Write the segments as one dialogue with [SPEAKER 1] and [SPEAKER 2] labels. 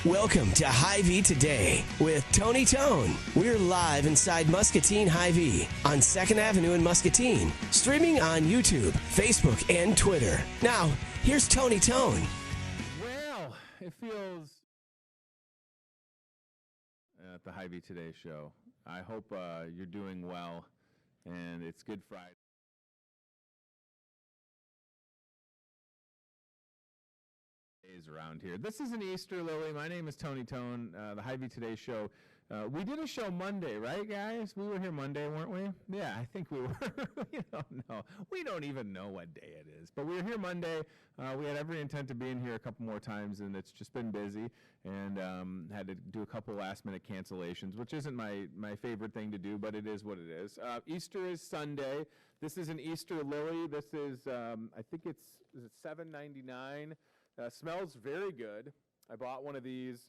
[SPEAKER 1] Welcome to Hy-Vee Today with Tony Tone. We're live inside Muscatine HyVee on 2nd Avenue in Muscatine, streaming on YouTube, Facebook, and Twitter. Now, here's Tony Tone.
[SPEAKER 2] Well, it feels at the Hy-Vee Today show. I hope you're doing well, and it's Good Friday. Around here. This is an Easter lily. My name is Tony Tone, the Hy-Vee Today show. We did a show Monday, right, guys? We were here Monday, weren't we? Yeah, I think we were. We don't know. We don't even know what day it is. But we were here Monday. We had every intent to be in here a couple more times, and it's just been busy, and had to do a couple last-minute cancellations, which isn't my favorite thing to do, but it is what it is. Easter is Sunday. This is an Easter lily. This is, I think is it $7.99? Smells very good. I bought one of these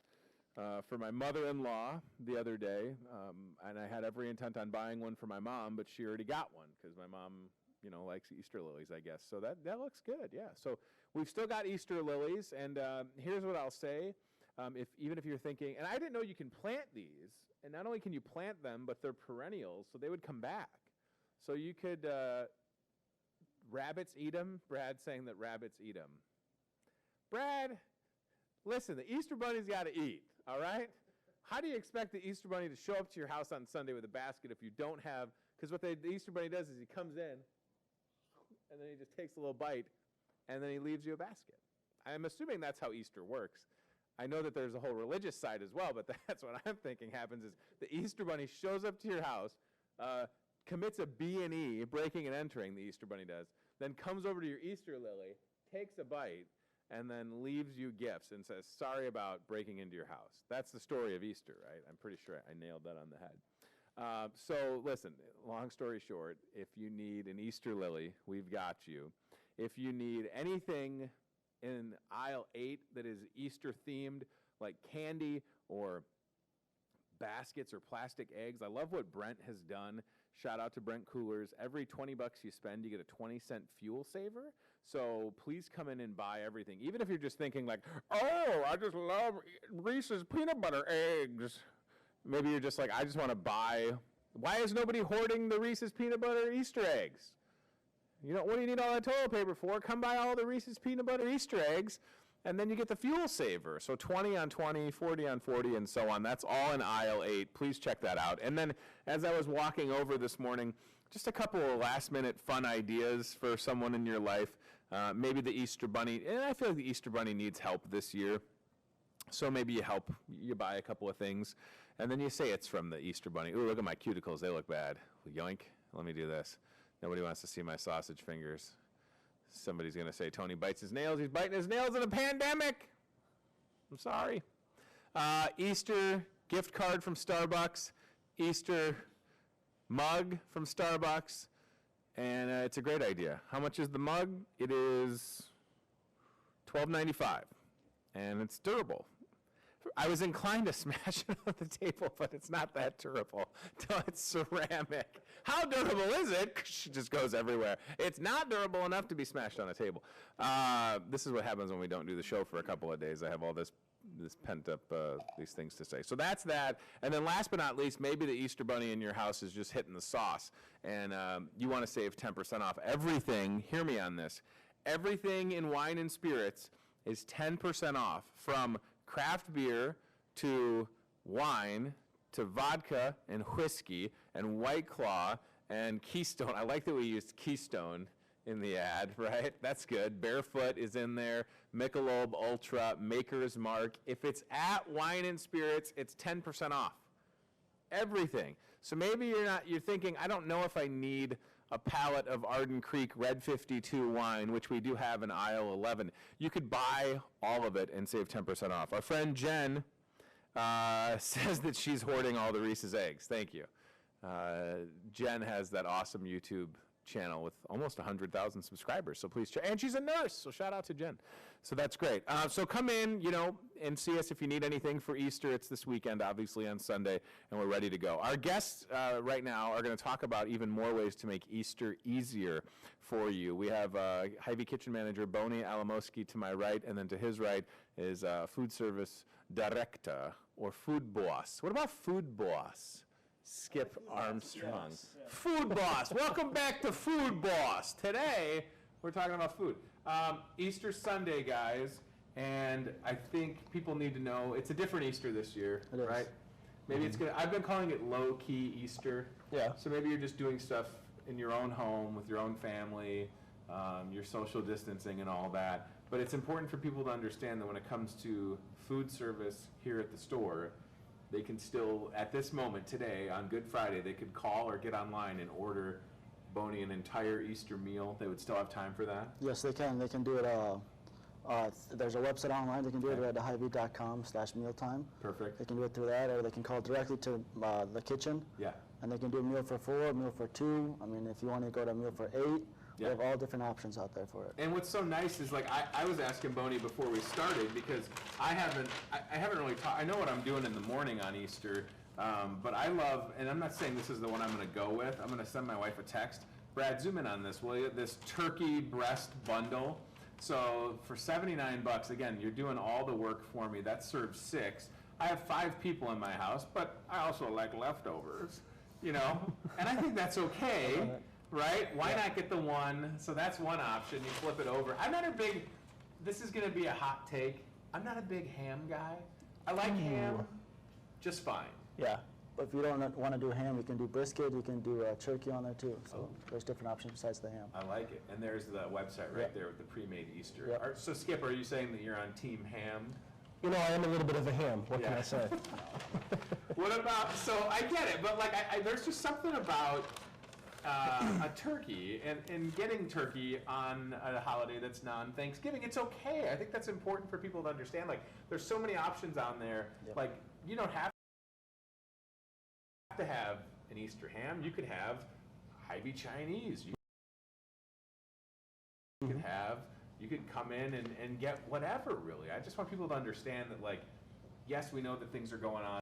[SPEAKER 2] for my mother-in-law the other day, and I had every intent on buying one for my mom, but she already got one because my mom, likes Easter lilies, I guess. So that looks good, yeah. So we've still got Easter lilies, and here's what I'll say. Even if you're thinking, and I didn't know you can plant these, and not only can you plant them, but they're perennials, so they would come back. So you could, rabbits eat them? Brad's saying that rabbits eat them. Brad, listen, the Easter Bunny's got to eat, all right? How do you expect the Easter Bunny to show up to your house on Sunday with a basket if you don't have, because what the Easter Bunny does is he comes in, and then he just takes a little bite, and then he leaves you a basket. I'm assuming that's how Easter works. I know that there's a whole religious side as well, but that's what I'm thinking happens is the Easter Bunny shows up to your house, commits a B&E, breaking and entering, the Easter Bunny does, then comes over to your Easter lily, takes a bite, and then leaves you gifts and says, sorry about breaking into your house. That's the story of Easter, right? I'm pretty sure I nailed that on the head. So listen, long story short, if you need an Easter lily, we've got you. If you need anything in aisle 8 that is Easter themed, like candy or baskets or plastic eggs, I love what Brent has done. Shout out to Brent Coolers. Every 20 bucks you spend, you get a 20-cent fuel saver. So please come in and buy everything. Even if you're just thinking like, oh, I just love Reese's peanut butter eggs. Maybe you're just like, I just want to buy. Why is nobody hoarding the Reese's peanut butter Easter eggs? What do you need all that toilet paper for? Come buy all the Reese's peanut butter Easter eggs, and then you get the fuel saver. So 20 on 20, 40 on 40, and so on. That's all in aisle 8. Please check that out. And then as I was walking over this morning, just a couple of last-minute fun ideas for someone in your life. Maybe the Easter Bunny, and I feel like the Easter Bunny needs help this year. So maybe you buy a couple of things, and then you say it's from the Easter Bunny. Ooh, look at my cuticles, they look bad. Yoink, let me do this. Nobody wants to see my sausage fingers. Somebody's going to say Tony bites his nails. He's biting his nails in a pandemic. I'm sorry. Easter gift card from Starbucks. Easter mug from Starbucks. And it's a great idea. How much is the mug? It is $12.95. And it's durable. I was inclined to smash it on the table, but it's not that durable. No, it's ceramic. How durable is it? It just goes everywhere. It's not durable enough to be smashed on a table. This is what happens when we don't do the show for a couple of days. I have all this pent up, these things to say. So that's that. And then last but not least, maybe the Easter Bunny in your house is just hitting the sauce. And you want to save 10% off everything. Hear me on this. Everything in wine and spirits is 10% off, from craft beer to wine to vodka and whiskey and White Claw and Keystone. I like that we used Keystone in the ad, right? That's good. Barefoot is in there. Michelob Ultra, Maker's Mark. If it's at wine and spirits, it's 10% off. Everything. So maybe you're thinking, I don't know if I need a pallet of Arden Creek Red 52 wine, which we do have in aisle 11. You could buy all of it and save 10% off. Our friend Jen says that she's hoarding all the Reese's eggs. Thank you. Jen has that awesome YouTube channel with almost 100,000 subscribers. So please check. And she's a nurse, so shout out to Jen. So that's great. So come in, and see us if you need anything for Easter. It's this weekend, obviously, on Sunday, and we're ready to go. Our guests right now are going to talk about even more ways to make Easter easier for you. We have Hy-Vee kitchen manager Bonnie Alamoski to my right, and then to his right is food service director or food boss. What about food boss? Skip Armstrong.
[SPEAKER 3] Yes. Yeah.
[SPEAKER 2] Food boss. Welcome back to Food Boss. Today, we're talking about food. Easter Sunday, guys, and I think people need to know it's a different Easter this year, right? Maybe it's gonna. I've been calling it low-key Easter.
[SPEAKER 3] Yeah.
[SPEAKER 2] So maybe you're just doing stuff in your own home with your own family, your social distancing and all that. But it's important for people to understand that when it comes to food service here at the store, they can still, at this moment today, on Good Friday, they could call or get online and order Bonnie an entire Easter meal. They would still have time for that?
[SPEAKER 4] Yes, they can. They can do it. There's a website online. They can do it at Hy-Vee.com/mealtime.
[SPEAKER 2] Perfect.
[SPEAKER 4] They can do it through that, or they can call directly to the kitchen.
[SPEAKER 2] Yeah.
[SPEAKER 4] And they can do a meal for 4, meal for 2. I mean, if you want to go to a meal for 8, we have all different options out there for it.
[SPEAKER 2] And what's so nice is, like, I was asking Bonnie before we started because I haven't really I know what I'm doing in the morning on Easter, but I love, and I'm not saying this is the one I'm going to go with. I'm going to send my wife a text. Brad, zoom in on this, will you? This turkey breast bundle. So for $79, again, you're doing all the work for me. That serves 6. I have 5 people in my house, but I also like leftovers, and I think that's okay. Right? Why not get the one? So that's one option. You flip it over. I'm not a big, this is going to be a hot take. I'm not a big ham guy. I like ham just fine.
[SPEAKER 4] Yeah. But if you don't want to do ham, you can do brisket. You can do turkey on there too. So there's different options besides the ham.
[SPEAKER 2] I like it. And there's the website right there with the pre-made Easter.
[SPEAKER 4] Yep.
[SPEAKER 2] So Skip, are you saying that you're on team ham?
[SPEAKER 3] I am a little bit of a ham. What can I say?
[SPEAKER 2] What about, so I get it, but like there's just something about a turkey and getting turkey on a holiday that's non-Thanksgiving. It's okay. I think that's important for people to understand. Like, there's so many options on there.
[SPEAKER 4] Yep.
[SPEAKER 2] Like, you don't have to have an Easter ham. You could have Hy-Vee Chinese. You could come in and get whatever, really. I just want people to understand that, like, yes, we know that things are going on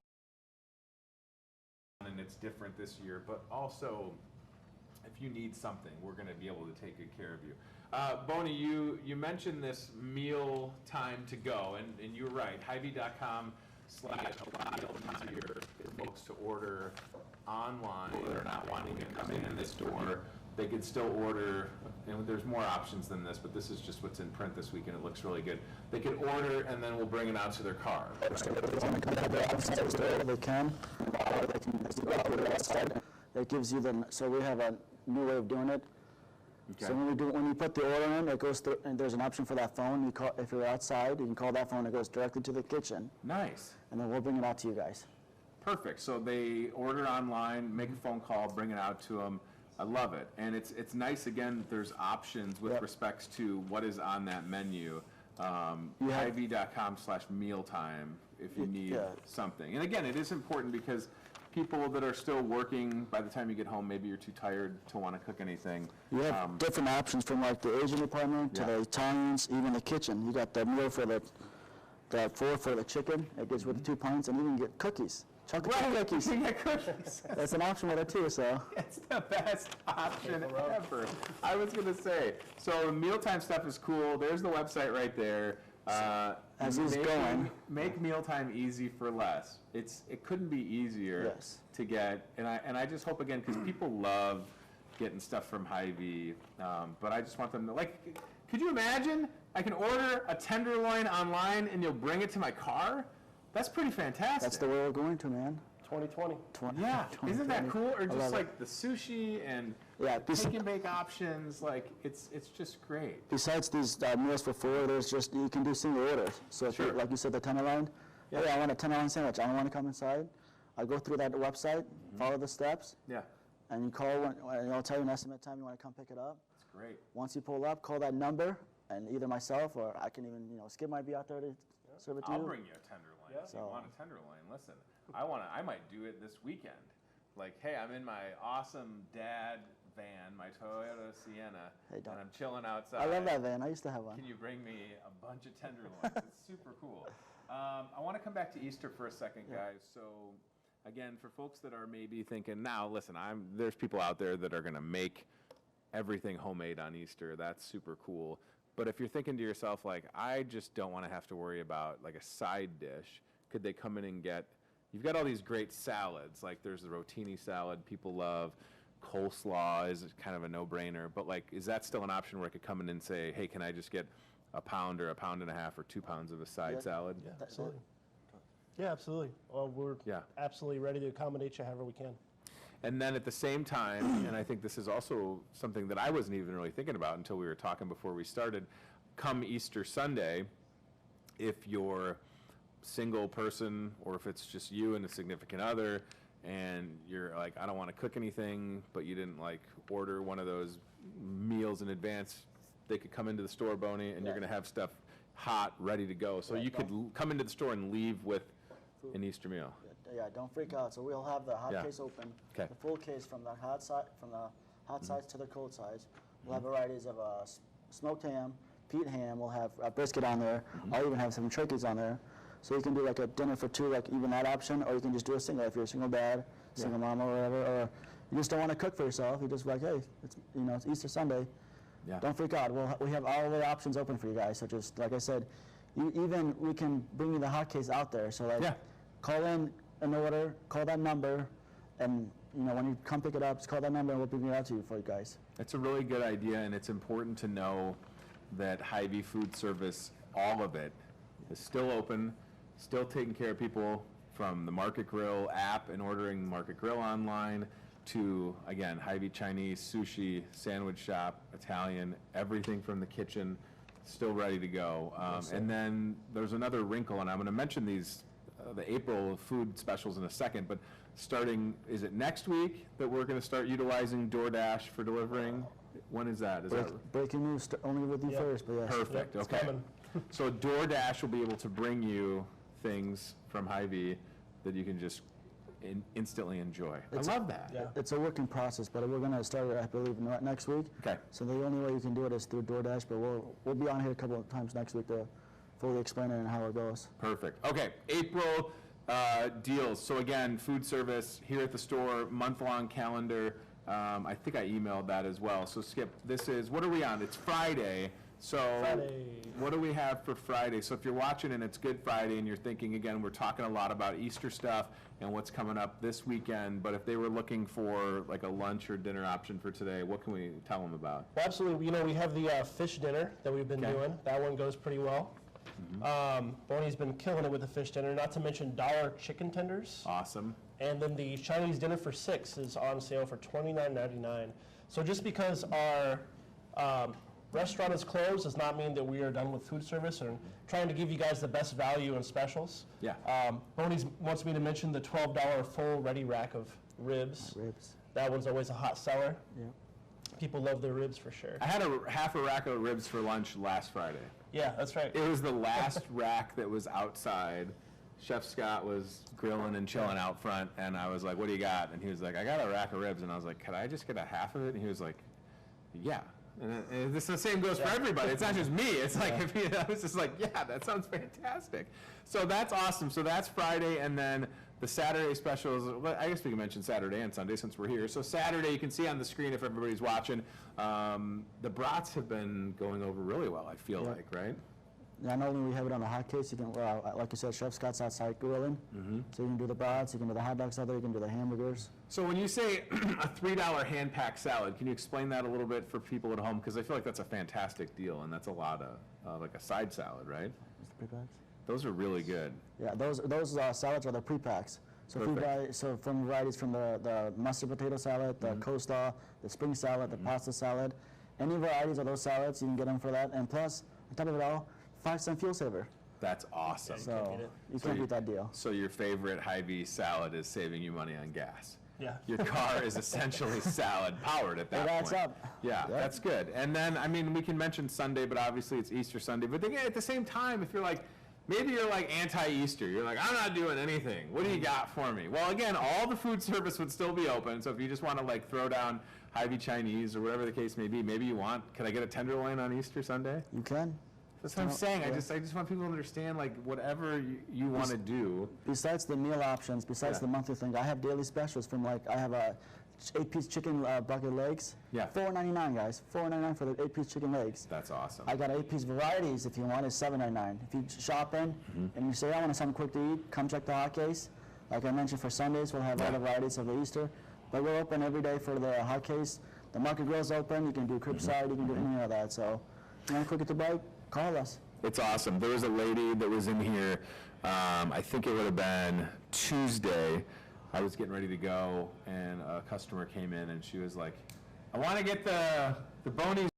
[SPEAKER 2] and it's different this year, but also, if you need something, we're going to be able to take good care of you. Bonnie, you mentioned this meal time to go, and you're right. Hy-Vee.com/ a lot easier for folks to order online. They're not wanting to come in the store. They could still order, and there's more options than this, but this is just what's in print this week, and it looks really good. They could order, and then we'll bring it out to their car.
[SPEAKER 4] They can. That gives you so we have a new way of doing it.
[SPEAKER 2] Okay.
[SPEAKER 4] So when you put the order in, it goes through, and there's an option for that phone. You call, if you're outside, you can call that phone. It goes directly to the kitchen.
[SPEAKER 2] Nice.
[SPEAKER 4] And then we'll bring it out to you guys.
[SPEAKER 2] Perfect. So they order online, make a phone call, bring it out to them. I love it. And it's nice, again, that there's options with respects to what is on that menu. Hy-Vee.com/mealtime if you need something. And again, it is important because people that are still working, by the time you get home, maybe you're too tired to want to cook anything.
[SPEAKER 4] You have different options from like the Asian department to the Italians, even the kitchen. You got the meal for the 4 for the chicken. It gives with the 2 pints, and you can get cookies. Chocolate cookies.
[SPEAKER 2] You can get cookies.
[SPEAKER 4] That's an option with it too, so.
[SPEAKER 2] It's the best option ever. I was going to say. So mealtime stuff is cool. There's the website right there.
[SPEAKER 4] As he's going.
[SPEAKER 2] Make mealtime easy for less. It couldn't be easier to get. And I just hope, again, because people love getting stuff from Hy-Vee, but I just want them to, like, could you imagine? I can order a tenderloin online and you'll bring it to my car? That's pretty fantastic.
[SPEAKER 4] That's the way we're going to, man.
[SPEAKER 3] 2020.
[SPEAKER 2] Yeah, isn't that cool? Or just like
[SPEAKER 4] it.
[SPEAKER 2] the sushi and take and bake options, like it's just great.
[SPEAKER 4] Besides these meals for 4, there's just, you can do single orders. So if you, like you said, the tenderloin, hey, I want a tenderloin sandwich. I don't want to come inside. I go through that website, follow the steps, and you call, and I'll tell you an estimate time you want to come pick it up.
[SPEAKER 2] That's great.
[SPEAKER 4] Once you pull up, call that number, and either myself or I can even, Skip might be out there to serve it to you.
[SPEAKER 2] I'll bring you a tenderloin. If you want a tenderloin, listen, I might do it this weekend. Like, hey, I'm in my awesome dad van, my Toyota Sienna,
[SPEAKER 4] Hey, don't.
[SPEAKER 2] and I'm chilling outside.
[SPEAKER 4] I love that van. I used to have one.
[SPEAKER 2] Can you bring me a bunch of tenderloins? It's super cool. I want to come back to Easter for a second, guys. So, again, for folks that are maybe thinking, now, listen, there's people out there that are going to make everything homemade on Easter. That's super cool. But if you're thinking to yourself, like, I just don't want to have to worry about, like, a side dish, could they come in and get, you've got all these great salads. Like, there's the rotini salad people love. Coleslaw is kind of a no-brainer. But, like, is that still an option where I could come in and say, hey, can I just get a pound or a pound and a half or 2 pounds of a side salad?
[SPEAKER 3] Yeah, absolutely. Yeah, absolutely. Well, we're absolutely ready to accommodate you however we can.
[SPEAKER 2] And then at the same time, and I think this is also something that I wasn't even really thinking about until we were talking before we started, come Easter Sunday, if you're single person or if it's just you and a significant other and you're like, I don't want to cook anything, but you didn't like order one of those meals in advance, they could come into the store, Boney, and you're going to have stuff hot, ready to go. So you could come into the store and leave with an Easter meal.
[SPEAKER 4] Yeah, don't freak out. So we'll have the hot case open, the full case from the hot side, sides to the cold sides. We'll have varieties of smoked ham, peat ham. We'll have brisket on there. I'll even have some turkeys on there. So you can do like a dinner for two, like even that option, or you can just do a single if you're a single dad, single mom, or whatever. Or you just don't want to cook for yourself. You just like, hey, it's it's Easter Sunday. Yeah. Don't freak out. We have all the options open for you guys. So just like I said, we can bring you the hot case out there. So like, call in an order, call that number, and when you come pick it up, just call that number and we'll bring it out to you for you guys.
[SPEAKER 2] It's a really good idea, and it's important to know that Hy-Vee Food Service, all of it, is still open, still taking care of people from the Market Grill app and ordering Market Grill online to, again, Hy-Vee Chinese, sushi, sandwich shop, Italian, everything from the kitchen, still ready to go. And then there's another wrinkle, and I'm going to mention these the April food specials in a second, but starting, is it next week that we're going to start utilizing DoorDash for delivering? When is that?
[SPEAKER 4] Breaking news, only with you first, but yes.
[SPEAKER 2] Perfect, okay. So DoorDash will be able to bring you things from Hy-Vee that you can just instantly enjoy. I love that.
[SPEAKER 4] Yeah. It's a working process, but we're going to start it, I believe, next week.
[SPEAKER 2] Okay.
[SPEAKER 4] So the only way you can do it is through DoorDash, but we'll be on here a couple of times next week to fully explain it and how it goes.
[SPEAKER 2] Perfect. Okay, April deals. So again, food service here at the store, month-long calendar. I think I emailed that as well. So Skip, what are we on? It's Friday. So what do we have for Friday? So if you're watching and it's Good Friday and you're thinking, again, we're talking a lot about Easter stuff and what's coming up this weekend, but if they were looking for like a lunch or dinner option for today, what can we tell them about?
[SPEAKER 3] Well, absolutely. We have the fish dinner that we've been doing. That one goes pretty well. Boney's been killing it with the fish dinner, not to mention dollar chicken tenders.
[SPEAKER 2] Awesome.
[SPEAKER 3] And then the Chinese dinner for $6 is on sale for $29.99. So just because our restaurant is closed does not mean that we are done with food service and trying to give you guys the best value and specials.
[SPEAKER 2] Yeah.
[SPEAKER 3] Boney's wants me to mention the $12 full ready rack of ribs. That one's always a hot seller.
[SPEAKER 4] Yeah.
[SPEAKER 3] People love their ribs for sure.
[SPEAKER 2] I had half a rack of ribs for lunch last Friday.
[SPEAKER 3] Yeah, that's right.
[SPEAKER 2] It was the last rack that was outside. Chef Scott was grilling and chilling out front, and I was like, what do you got? And he was like, I got a rack of ribs. And I was like, could I just get a half of it? And he was like, yeah. And this the same goes for everybody. It's not just me. It's like, I was just like, yeah, that sounds fantastic. So that's awesome. So that's Friday, and then the Saturday specials, I guess we can mention Saturday and Sunday since we're here. So Saturday, you can see on the screen if everybody's watching, the brats have been going over really well, I feel like, right?
[SPEAKER 4] Yeah, not only we have it on the hot case, you can, like you said, Chef Scott's outside grilling. So you can do the brats, you can do the hot dogs out there, you can do the hamburgers.
[SPEAKER 2] So when you say a $3 hand-packed salad, can you explain that a little bit for people at home? Because I feel like that's a fantastic deal, and that's a lot of, like a side salad, right?
[SPEAKER 4] Pre-packs?
[SPEAKER 2] Those are really good.
[SPEAKER 4] Yeah, those salads are the pre-packs. So from varieties from the mustard potato salad, the coleslaw, the spring salad, the pasta salad, any varieties of those salads, you can get them for that. And plus, on top of it all, 5-cent fuel saver.
[SPEAKER 2] That's awesome.
[SPEAKER 4] So you can't beat that deal.
[SPEAKER 2] So your favorite Hy-Vee salad is saving you money on gas.
[SPEAKER 3] Yeah.
[SPEAKER 2] Your car is essentially salad powered at that point.
[SPEAKER 4] That's up.
[SPEAKER 2] Yeah, that's good. And then, I mean, we can mention Sunday, but obviously it's Easter Sunday. But again, at the same time, if you're like, maybe you're like anti-Easter. You're like, I'm not doing anything. What do you got for me? Well, again, all the food service would still be open. So if you just want to like throw down Hy-Vee Chinese or whatever the case may be. Maybe you want, can I get a tenderloin on Easter Sunday?
[SPEAKER 4] You can.
[SPEAKER 2] That's what I'm saying.
[SPEAKER 4] Yeah.
[SPEAKER 2] I just want people to understand, like, whatever you want to do.
[SPEAKER 4] Besides the meal options, besides the monthly thing, I have daily specials from, like, I have a 8-piece chicken bucket legs.
[SPEAKER 2] Yeah.
[SPEAKER 4] $4.99, guys. $4.99 for the 8-piece chicken legs.
[SPEAKER 2] That's awesome.
[SPEAKER 4] I got 8-piece varieties if you want. It's $7.99. If you shop in and you say, I want something quick to eat, come check the hot case. Like I mentioned, for Sundays, we'll have all the varieties of the Easter. But we're open every day for the hot case. The market grill's open. You can do curbside. You can do any of that. So if you want to cook it to bite, call us.
[SPEAKER 2] It's awesome. There was a lady that was in here, I think it would have been Tuesday. I was getting ready to go, and a customer came in, and she was like, I want to get the Boney's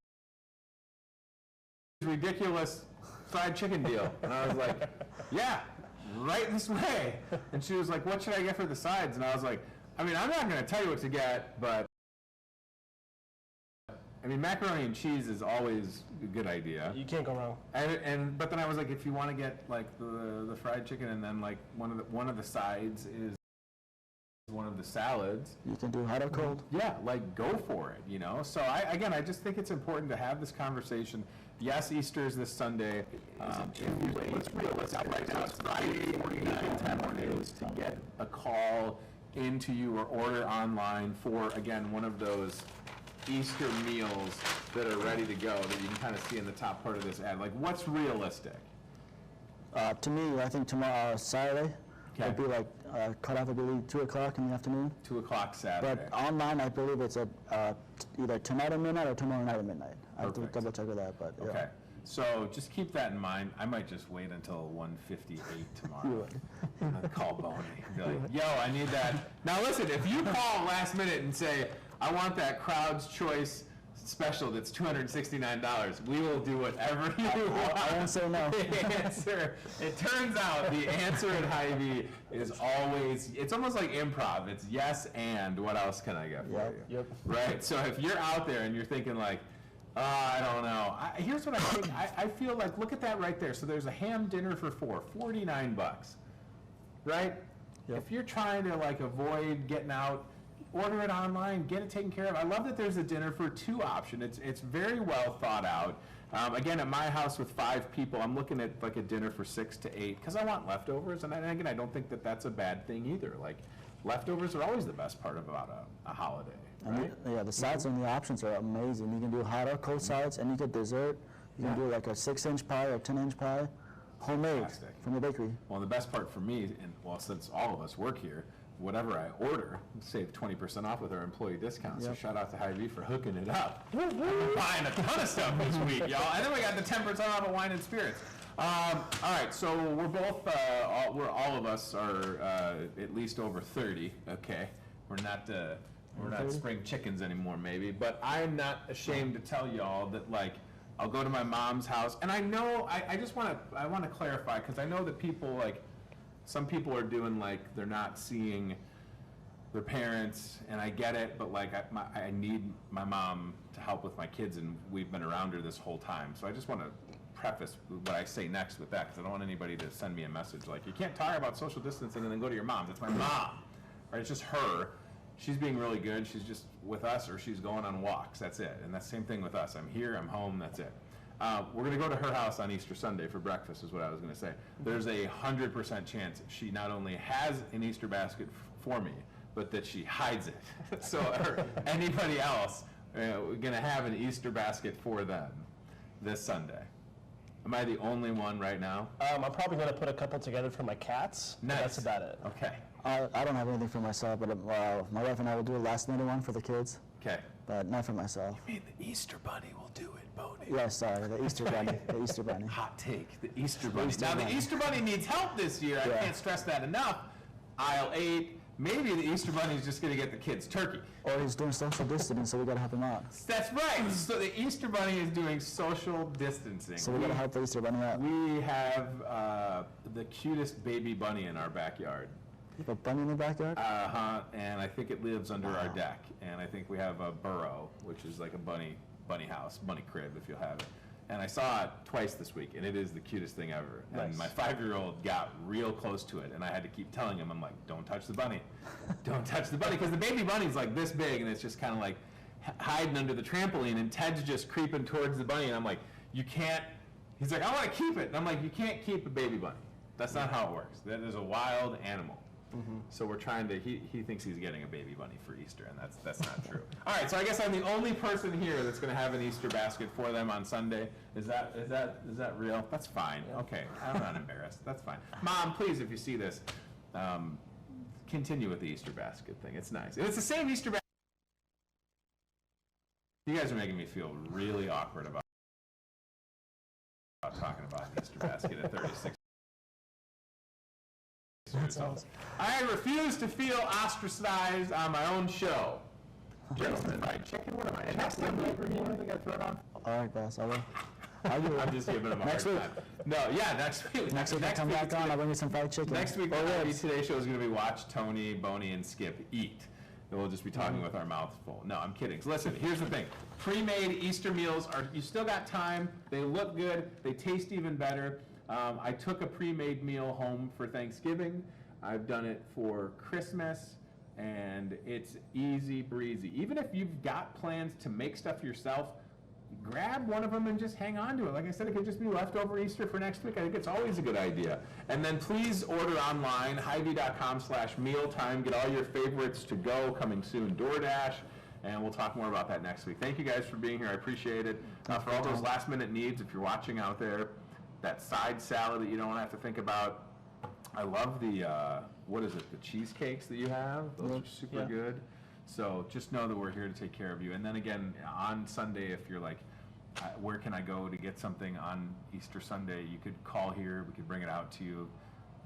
[SPEAKER 2] ridiculous fried chicken deal. And I was like, yeah, right this way. And she was like, what should I get for the sides? And I was like, I mean, I'm not going to tell you what to get, but I mean, macaroni and cheese is always a good idea.
[SPEAKER 3] You can't go wrong.
[SPEAKER 2] But then I was like, if you want to get like the fried chicken, and then like one of the sides is one of the salads.
[SPEAKER 4] You can do hot or cold.
[SPEAKER 2] Yeah, like go for it, you know. So I just think it's important to have this conversation. Yes, Easter is this Sunday. Let's realize right now it's Friday, 49 days to get a call into you or order online for, again, one of those Easter meals that are ready to go that you can kind of see in the top part of this ad. Like, what's realistic?
[SPEAKER 4] To me, I think tomorrow, Saturday,
[SPEAKER 2] Okay.
[SPEAKER 4] would be like cutoff would be 2 o'clock in the afternoon.
[SPEAKER 2] 2 o'clock Saturday.
[SPEAKER 4] But online, I believe it's either tonight at midnight or tomorrow night at midnight. I have to
[SPEAKER 2] Perfect.
[SPEAKER 4] double check with that, but yeah.
[SPEAKER 2] Okay. So just keep that in mind. I might just wait until 1:58 tomorrow. I'll call Boney and be like, yo, I need that. Now listen, if you call last minute and say, I want that Crowd's Choice special that's $269, we will do whatever you want.
[SPEAKER 4] I won't say no.
[SPEAKER 2] The answer, it turns out the answer at Hy-Vee is always, it's almost like improv. It's yes and what else can I get for you?
[SPEAKER 3] Yep.
[SPEAKER 2] Right? So if you're out there and you're thinking like, I don't know. Here's what I think. I feel like, look at that right there. So there's a ham dinner for $4, $49, right?
[SPEAKER 4] Yep.
[SPEAKER 2] If you're trying to like avoid getting out, order it online, get it taken care of. I love that there's a dinner for 2 option. It's very well thought out. Again, at my house with 5 people, I'm looking at like a dinner for 6 to 8 because I want leftovers. And again, I don't think that that's a bad thing either. Like leftovers are always the best part about a holiday. Right?
[SPEAKER 4] Yeah, the sides and the options are amazing. You can do hot or cold sides, and you get dessert. You can do like a 6-inch pie or 10-inch pie, homemade
[SPEAKER 2] Fantastic.
[SPEAKER 4] from the bakery.
[SPEAKER 2] Well, the best part for me, and well, since all of us work here, whatever I order, save 20% off with our employee discount. So shout out to Hy-Vee for hooking it up. I'm buying a ton of stuff this week, y'all. And then we got the 10% off of wine and spirits. All right, so we're both, all of us are at least over 30. Okay, we're not spring chickens anymore, maybe. But I'm not ashamed to tell y'all that, like, I'll go to my mom's house, and I know I want to clarify because I know that people like. Some people are doing like they're not seeing their parents, and I get it, but like I need my mom to help with my kids, and we've been around her this whole time. So I just want to preface what I say next with that, because I don't want anybody to send me a message like, you can't talk about social distancing and then go to your mom. That's my mom, right? It's just her. She's being really good. She's just with us, or she's going on walks. That's it. And that's the same thing with us. I'm here, I'm home, that's it. We're going to go to her house on Easter Sunday for breakfast is what I was going to say. There's a 100% chance she not only has an Easter basket for me, but that she hides it. So anybody else, we're going to have an Easter basket for them this Sunday. Am I the only one right now?
[SPEAKER 3] I'm probably going to put a couple together for my cats.
[SPEAKER 2] Nice.
[SPEAKER 3] That's about it.
[SPEAKER 2] Okay.
[SPEAKER 4] I don't have anything for myself, but my wife and I will do a last-minute one for the kids.
[SPEAKER 2] Okay.
[SPEAKER 4] But not for myself.
[SPEAKER 2] You mean the Easter Bunny will do it, Boney?
[SPEAKER 4] Yes, sorry, the Easter Bunny. The Easter Bunny.
[SPEAKER 2] Hot take, the Easter Bunny.
[SPEAKER 4] Easter
[SPEAKER 2] Now,
[SPEAKER 4] Bunny.
[SPEAKER 2] the Easter Bunny needs help this year. I can't stress that enough. Aisle 8, maybe the Easter Bunny is just going to get the kids turkey.
[SPEAKER 4] Or he's doing social distancing, so we got to help him out.
[SPEAKER 2] That's right. So the Easter Bunny is doing social distancing.
[SPEAKER 4] So we got to help the Easter Bunny out.
[SPEAKER 2] We have the cutest baby bunny in our backyard.
[SPEAKER 4] You have a bunny in the backyard?
[SPEAKER 2] And I think it lives under our deck. And I think we have a burrow, which is like a bunny house, bunny crib, if you'll have it. And I saw it twice this week, and it is the cutest thing ever.
[SPEAKER 3] Nice.
[SPEAKER 2] And my 5-year-old got real close to it, and I had to keep telling him, I'm like, don't touch the bunny. Don't touch the bunny, because the baby bunny's like this big, and it's just kind of like, hiding under the trampoline, and Ted's just creeping towards the bunny, and I'm like, you can't. He's like, I want to keep it. And I'm like, you can't keep a baby bunny. That's not how it works. That is a wild animal. So we're trying to, he thinks he's getting a baby bunny for Easter, and that's not true. All right, so I guess I'm the only person here that's going to have an Easter basket for them on Sunday. Is that real? That's fine. Okay, I'm not embarrassed. That's fine. Mom, please, if you see this, continue with the Easter basket thing. It's nice. And it's the same Easter basket. You guys are making me feel really awkward about talking about an Easter basket at 36. I refuse to feel ostracized on my own show. Gentlemen, fried chicken, what am I? Next time you bring anything I throw it on?
[SPEAKER 4] All right, boss. I will.
[SPEAKER 2] I'm just giving them a hard time. No, yeah, next week.
[SPEAKER 4] Next week I come back on, I'll bring you some fried chicken.
[SPEAKER 2] Next week, the Today Show is going to be watch Tony, Boney, and Skip eat. And we'll just be talking with our mouths full. No, I'm kidding. So listen, here's the thing. Pre-made Easter meals, you still got time. They look good. They taste even better. I took a pre-made meal home for Thanksgiving. I've done it for Christmas, and it's easy breezy. Even if you've got plans to make stuff yourself, grab one of them and just hang on to it. Like I said, it could just be leftover Easter for next week. I think it's always a good idea. And then please order online, Hy-Vee.com/mealtime. Get all your favorites to go, coming soon, DoorDash. And we'll talk more about that next week. Thank you guys for being here. I appreciate it. For all those last-minute needs, if you're watching out there, that side salad that you don't have to think about. I love the, what is it, the cheesecakes that you have? Those are super good. So just know that we're here to take care of you. And then again, on Sunday, if you're like, where can I go to get something on Easter Sunday, you could call here. We could bring it out to you.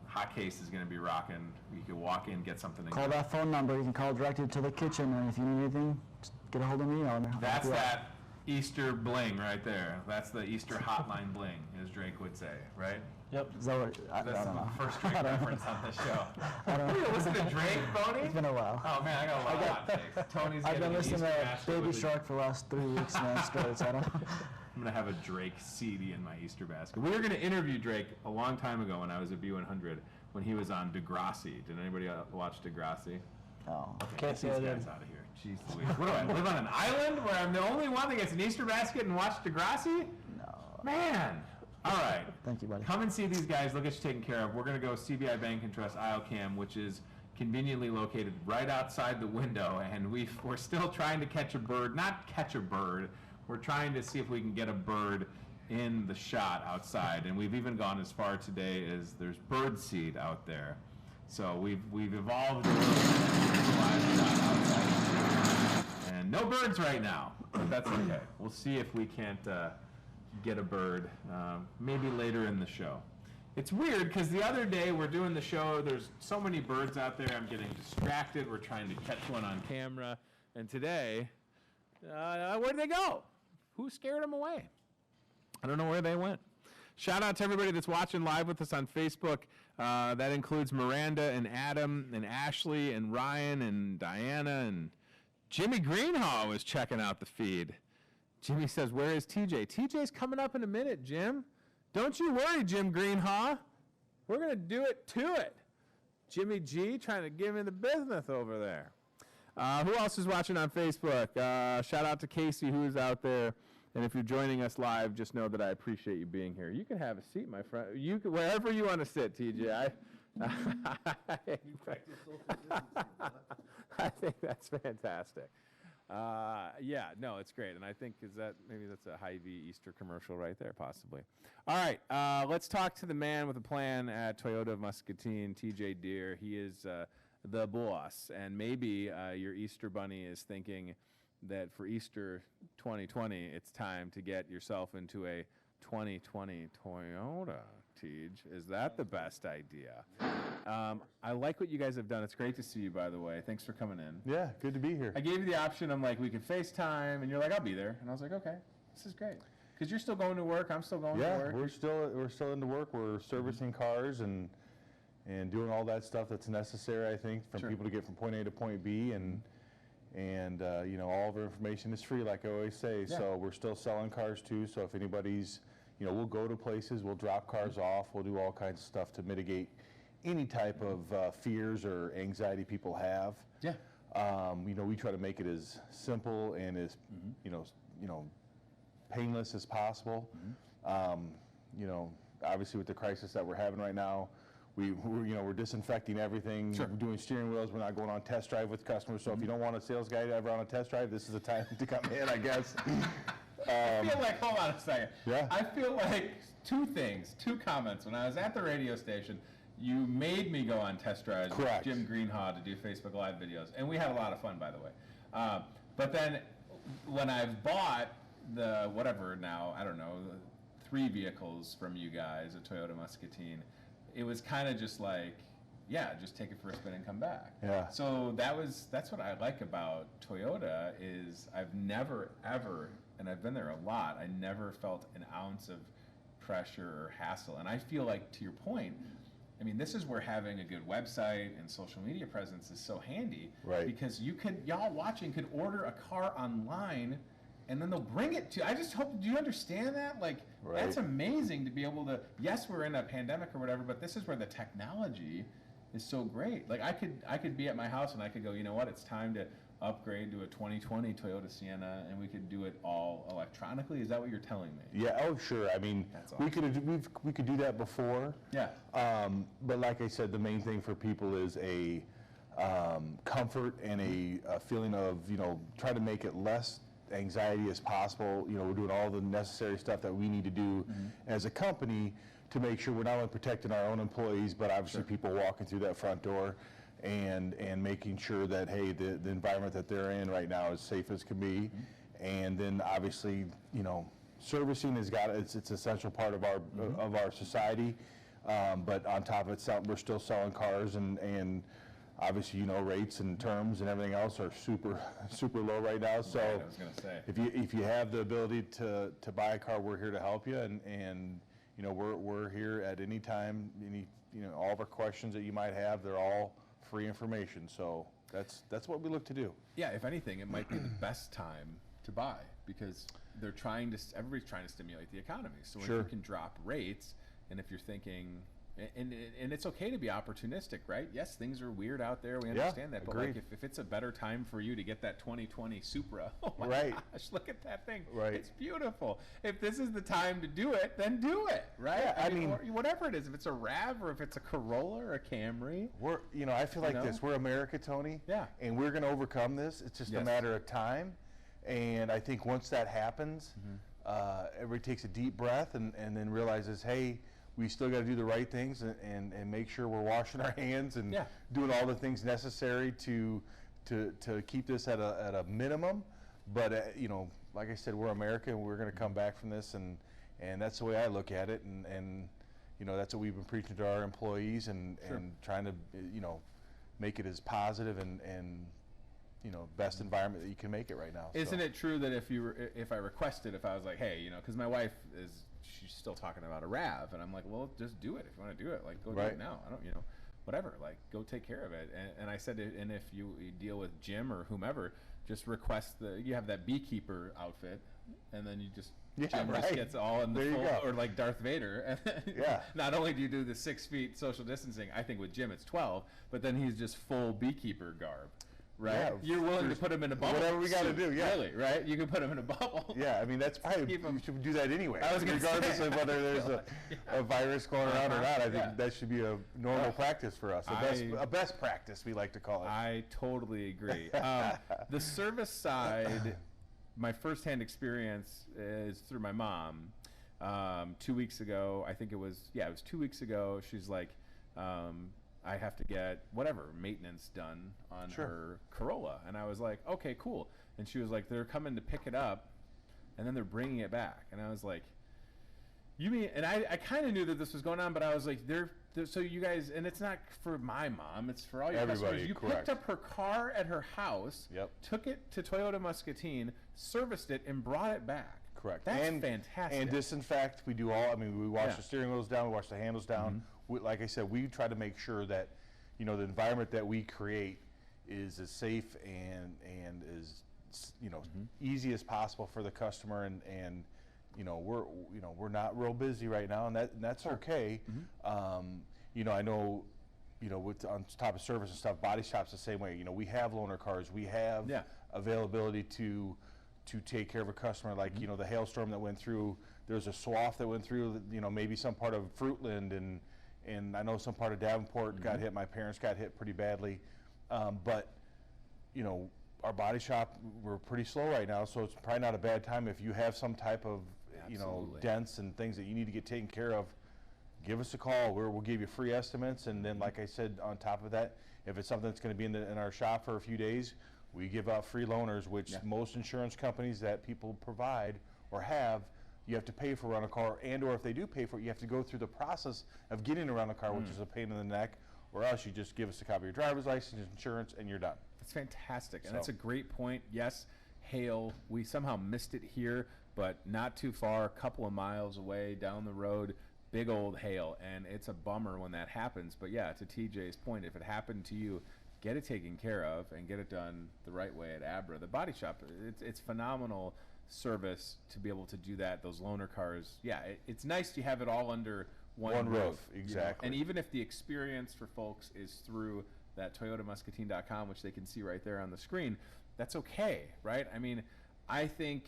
[SPEAKER 2] Hot Case is going to be rocking. You could walk in, get something.
[SPEAKER 4] Call that phone number. You can call directly to the kitchen, and if you need anything, just get a hold of me.
[SPEAKER 2] That's that Easter bling right there. That's the Easter hotline bling, as Drake would say, right?
[SPEAKER 3] Yep.
[SPEAKER 4] Is that what, I
[SPEAKER 2] That's
[SPEAKER 4] don't know.
[SPEAKER 2] the first Drake reference on this show.
[SPEAKER 4] I don't know.
[SPEAKER 2] Listen to Drake, Boney?
[SPEAKER 4] It's been a while.
[SPEAKER 2] Oh man, I got a lot of hot takes. Tony's
[SPEAKER 4] I've been
[SPEAKER 2] getting
[SPEAKER 4] listening
[SPEAKER 2] Easter
[SPEAKER 4] to
[SPEAKER 2] basket
[SPEAKER 4] Baby
[SPEAKER 2] with
[SPEAKER 4] Shark for the last 3 weeks, man, straight, so I don't
[SPEAKER 2] I'm going to have a Drake CD in my Easter basket. We were going to interview Drake a long time ago when I was at B100, when he was on Degrassi. Did anybody watch Degrassi?
[SPEAKER 4] know.
[SPEAKER 2] Okay,
[SPEAKER 3] Can't say I
[SPEAKER 2] these guys
[SPEAKER 3] did.
[SPEAKER 2] out of here. Jeez Louise. What do I live on an island where I'm the only one that gets an Easter basket and watch Degrassi?
[SPEAKER 4] No.
[SPEAKER 2] Man. All right.
[SPEAKER 4] Thank you, buddy.
[SPEAKER 2] Come and see these guys. They'll get you taken care of. We're going to go CBI Bank and Trust IOCAM, which is conveniently located right outside the window, and we're still trying to catch a bird. Not catch a bird. We're trying to see if we can get a bird in the shot outside, and we've even gone as far today as there's bird seed out there. So we've evolved a little bit outside, and no birds right now, but that's okay. We'll see if we can't get a bird maybe later in the show. It's weird because the other day we're doing the show, there's so many birds out there, I'm getting distracted, we're trying to catch one on camera, and today, where'd they go? Who scared them away? I don't know where they went. Shout out to everybody that's watching live with us on Facebook. That includes Miranda and Adam and Ashley and Ryan and Diana and Jimmy Greenhaw was checking out the feed. Jimmy says, where is TJ? TJ's coming up in a minute, Jim. Don't you worry, Jim Greenhaw. We're going to do it to it. Jimmy G trying to give me the business over there. Who else is watching on Facebook? Shout out to Casey, who's out there. And if you're joining us live, just know that I appreciate you being here. You can have a seat, my friend. You can, wherever you want to sit, TJ. I think that's fantastic. Yeah, no, it's great. And I think maybe that's a Hy-Vee Easter commercial right there, possibly. All right, let's talk to the man with a plan at Toyota of Muscatine, TJ Deere. He is the boss. And maybe your Easter bunny is thinking that for Easter 2020, it's time to get yourself into a 2020 Toyota, Tej. Is that the best idea? I like what you guys have done. It's great to see you, by the way. Thanks for coming in.
[SPEAKER 5] Yeah, good to be here.
[SPEAKER 2] I gave you the option. I'm like, we could FaceTime, and you're like, I'll be there. And I was like, okay, this is great. Because you're still going to work. I'm still going to work.
[SPEAKER 5] Yeah, we're still into work. We're servicing cars and doing all that stuff that's necessary, I think, for people to get from point A to point B. And you know, all of our information is free, like I always say. Yeah. So we're still selling cars too. So if anybody's, you know, we'll go to places, we'll drop cars off, we'll do all kinds of stuff to mitigate any type of fears or anxiety people have.
[SPEAKER 2] Yeah.
[SPEAKER 5] You know, we try to make it as simple and as you know, painless as possible. You know, obviously with the crisis that we're having right now, we're disinfecting everything. We're doing steering wheels. We're not going on test drive with customers. So if you don't want a sales guy ever on a test drive, this is the time to come in, I guess.
[SPEAKER 2] I feel like, hold on a second.
[SPEAKER 5] Yeah.
[SPEAKER 2] I feel like two comments. When I was at the radio station, you made me go on test drives with Jim Greenhaw to do Facebook Live videos. And we had a lot of fun, by the way. But then when I've bought the, whatever now, I don't know, 3 vehicles from you guys, a Toyota Muscatine, it was kind of just like, yeah, just take it for a spin and come back.
[SPEAKER 5] Yeah.
[SPEAKER 2] So that's what I like about Toyota is I've never, ever, and I've been there a lot, I never felt an ounce of pressure or hassle. And I feel like, to your point, I mean, this is where having a good website and social media presence is so handy.
[SPEAKER 5] Right.
[SPEAKER 2] Because y'all watching could order a car online and then they'll bring it to, I just hope, do you understand that? Like, that's amazing to be able to, yes, we're in a pandemic or whatever, but this is where the technology is so great. Like, I could be at my house and I could go, you know what, it's time to upgrade to a 2020 Toyota Sienna, and we could do it all electronically. Is that what you're telling me?
[SPEAKER 5] Yeah. Oh, sure. I mean,
[SPEAKER 2] awesome.
[SPEAKER 5] we could do that before.
[SPEAKER 2] Yeah.
[SPEAKER 5] But like I said, the main thing for people is a comfort and a feeling of, you know, try to make it less anxiety as possible. You know, we're doing all the necessary stuff that we need to do as a company to make sure we're not only protecting our own employees, but obviously people walking through that front door. And making sure that, hey, the environment that they're in right now is safe as can be. And then obviously, you know, servicing has got, it's an essential part of our society. But on top of it, we're still selling cars, and obviously, you know, rates and terms and everything else are super low right now. So
[SPEAKER 2] I was gonna say,
[SPEAKER 5] if you have the ability to buy a car, we're here to help you, and you know, we're here at any time. All of our questions that you might have, they're all free information. So that's what we look to do.
[SPEAKER 2] yeah, if anything, it might be the best time to buy because everybody's trying to stimulate the economy. So when you can drop rates, and if you're thinking, and it's okay to be opportunistic, right? Yes, things are weird out there. We understand that. But like if it's a better time for you to get that 2020 Supra, oh my gosh, look at that thing.
[SPEAKER 5] Right.
[SPEAKER 2] It's beautiful. If this is the time to do it, then do it, right?
[SPEAKER 5] Yeah, I mean,
[SPEAKER 2] or whatever it is, if it's a RAV or if it's a Corolla or a Camry.
[SPEAKER 5] I feel like this. We're America, Tony.
[SPEAKER 2] Yeah.
[SPEAKER 5] And we're going to overcome this. It's just a matter of time. And I think once that happens, everybody takes a deep breath and then realizes, hey, we still got to do the right things and make sure we're washing our hands and doing all the things necessary to keep this at a minimum. But you know, like I said, we're America, and we're going to come back from this, and that's the way I look at it. And you know, that's what we've been preaching to our employees and trying to, you know, make it as positive and you know, best environment that you can make it right now.
[SPEAKER 2] Isn't it true that if I requested, if I was like, hey, you know, because my wife she's still talking about a RAV, and I'm like, well, just do it. If you want to do it, like, go do it now. I don't, you know, whatever, like, go take care of it. And I said, and if you deal with Jim or whomever, just request you have that beekeeper outfit, and then you just, Jim just gets all in the full, or like Darth Vader. And not only do you do the 6 feet social distancing, I think with Jim it's 12, but then he's just full beekeeper garb. Right, yeah, you're willing to put him in a bubble.
[SPEAKER 5] Whatever we got to do,
[SPEAKER 2] really, right? You can put him in a bubble.
[SPEAKER 5] Yeah, I mean that's probably you should do that anyway. Regardless of whether there's a virus going around or not, I think that should be a normal practice for us, a best practice we like to call it.
[SPEAKER 2] I totally agree. The service side, my firsthand experience is through my mom. 2 weeks ago, I think it was 2 weeks ago. She's like, I have to get whatever maintenance done on her Corolla. And I was like, okay, cool. And she was like, they're coming to pick it up and then they're bringing it back. And I was like, you mean, and I kind of knew that this was going on, but I was like, so you guys, and it's not for my mom, it's for all your customers. You picked up her car at her house, took it to Toyota Muscatine, serviced it, and brought it back.
[SPEAKER 5] Correct.
[SPEAKER 2] That's fantastic.
[SPEAKER 5] And disinfect, we do all, I mean, we wash the steering wheels down, we wash the handles down. Like I said, we try to make sure that, you know, the environment that we create is as safe and as, you know, easy as possible for the customer. And you know, we're not real busy right now, and that's okay. You know, I know you know, with on top of service and stuff, body shops the same way. You know, we have loaner cars, we have availability to take care of a customer. Like you know, the hailstorm that went through, there's a swath that went through. You know, maybe some part of Fruitland and I know some part of Davenport got hit. My parents got hit pretty badly, but you know, our body shop, we're pretty slow right now, so it's probably not a bad time if you have some type of you know, dents and things that you need to get taken care of. Give us a call. We'll give you free estimates, and then, like I said, on top of that, if it's something that's going to be in our shop for a few days, we give out free loaners, which most insurance companies that people provide or have, you have to pay for a rental car, and or if they do pay for it, you have to go through the process of getting a rental car, which is a pain in the neck, or else you just give us a copy of your driver's license, insurance, and you're done.
[SPEAKER 2] That's fantastic, and that's a great point. Yes, hail, we somehow missed it here, but not too far, a couple of miles away down the road, big old hail, and it's a bummer when that happens. But yeah, to TJ's point, if it happened to you, get it taken care of and get it done the right way at Abra. The body shop, it's phenomenal service to be able to do that. Those loaner cars, it's nice to have it all under one roof.
[SPEAKER 5] Exactly.
[SPEAKER 2] You know? And even if the experience for folks is through that ToyotaMuscatine.com, which they can see right there on the screen, that's okay, right? I mean, I think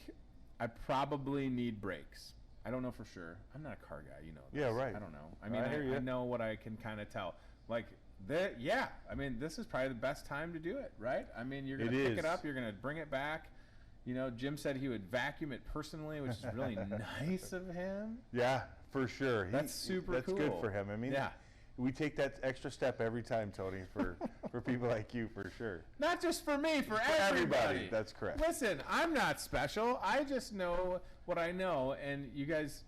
[SPEAKER 2] I probably need brakes. I don't know for sure. I'm not a car guy, you know this.
[SPEAKER 5] Yeah, right.
[SPEAKER 2] I don't know. I mean, I know what I can kind of tell. Like, I mean, this is probably the best time to do it, right? I mean, you're going to pick it up, you're going to bring it back. You know, Jim said he would vacuum it personally, which is really nice of him.
[SPEAKER 5] Yeah, for sure.
[SPEAKER 2] That's super cool.
[SPEAKER 5] That's good for him. I mean, we take that extra step every time, Tony, for people like you, for sure.
[SPEAKER 2] Not just for me, for everybody.
[SPEAKER 5] That's correct.
[SPEAKER 2] Listen, I'm not special. I just know what I know, and you guys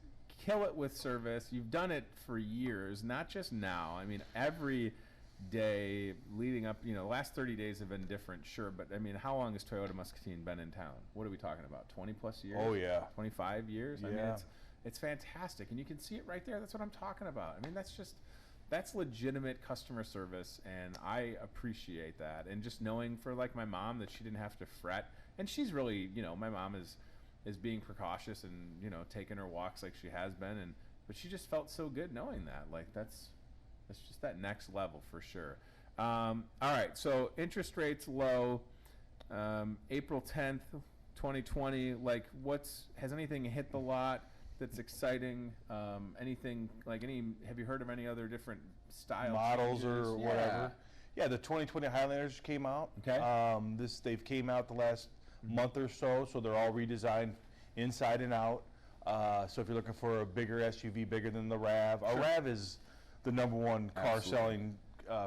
[SPEAKER 2] kill it with service. You've done it for years, not just now. I mean, every day leading up, you know, the last 30 days have been different, sure, but I mean, how long has Toyota Muscatine been in town? What are we talking about, 20 plus years?
[SPEAKER 5] Oh, yeah.
[SPEAKER 2] 25 years?
[SPEAKER 5] Yeah.
[SPEAKER 2] I mean, it's fantastic, and you can see it right there. That's what I'm talking about. I mean, that's legitimate customer service, and I appreciate that. And just knowing for like my mom that she didn't have to fret, and she's really, you know, my mom is being precautious and, you know, taking her walks like she has been, but she just felt so good knowing that. Like that's just that next level for sure. All right, so interest rates low, April 10th, 2020. Like, has anything hit the lot that's exciting? Anything like have you heard of any other different style
[SPEAKER 5] models
[SPEAKER 2] changes?
[SPEAKER 5] or whatever? Yeah, the 2020 Highlanders came out.
[SPEAKER 2] Okay.
[SPEAKER 5] They've came out the last month or so they're all redesigned inside and out. So if you're looking for a bigger SUV, bigger than the RAV, our RAV is the #1 car selling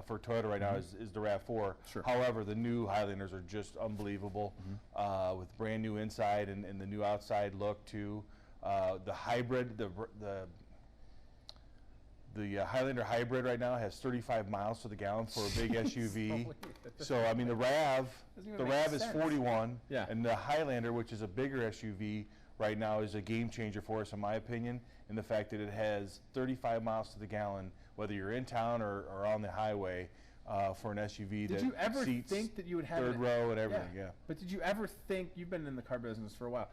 [SPEAKER 5] for Toyota right now is the RAV4.
[SPEAKER 2] Sure.
[SPEAKER 5] However, the new Highlanders are just unbelievable with brand new inside and the new outside look too. The hybrid, the Highlander hybrid right now has 35 miles to the gallon for a big SUV. So I mean, the RAV is 41, and the Highlander, which is a bigger SUV right now, is a game changer for us, in my opinion, in the fact that it has 35 miles to the gallon, whether you're in town or on the highway, for an SUV.
[SPEAKER 2] Did you ever think that you would have
[SPEAKER 5] third row and everything? Yeah.
[SPEAKER 2] But did you ever think, you've been in the car business for a while,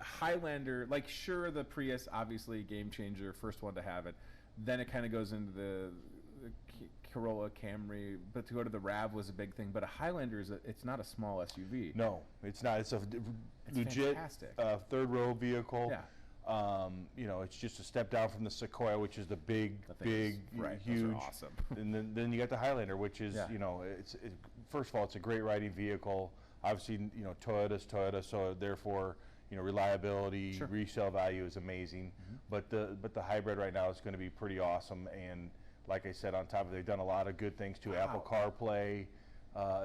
[SPEAKER 2] Highlander, like sure, the Prius, obviously game changer, first one to have it. Then it kind of goes into the Corolla, Camry, but to go to the RAV was a big thing. But a Highlander it's not a small SUV.
[SPEAKER 5] No, it's not. It's a legit third row vehicle.
[SPEAKER 2] Yeah.
[SPEAKER 5] You know, it's just a step down from the Sequoia, which is the big, huge.
[SPEAKER 2] Those are awesome.
[SPEAKER 5] And then you got the Highlander, which is, you know, first of all, it's a great riding vehicle. Obviously, you know, Toyota's Toyota, so therefore, you know, reliability, resale value is amazing. But the hybrid right now is going to be pretty awesome. And like I said, on top of it, they've done a lot of good things too. Apple CarPlay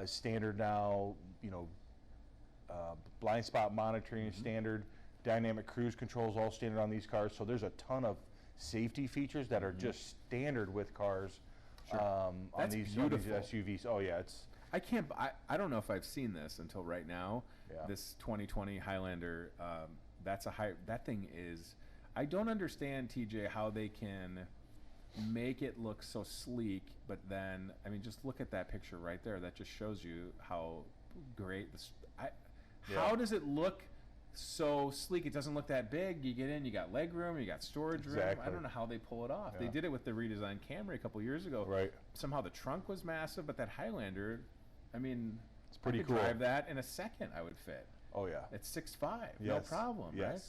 [SPEAKER 5] is standard now. You know, blind spot monitoring is standard. Dynamic cruise control is all standard on these cars. So there's a ton of safety features that are just standard with cars on these SUVs. Oh yeah,
[SPEAKER 2] I don't know if I've seen this until right now. Yeah. This 2020 Highlander, that thing is, I don't understand, TJ, how they can make it look so sleek, but then, I mean, just look at that picture right there. That just shows you how great how does it look so sleek. It doesn't look that big. You get in, you got leg room, you got storage room. I don't know how they pull it off. They did it with the redesigned Camry a couple years ago.
[SPEAKER 5] Right.
[SPEAKER 2] Somehow the trunk was massive, but that Highlander, I mean,
[SPEAKER 5] it's pretty
[SPEAKER 2] I could
[SPEAKER 5] cool.
[SPEAKER 2] drive that in a second. I would fit.
[SPEAKER 5] Oh yeah.
[SPEAKER 2] It's 6'5", no problem, right?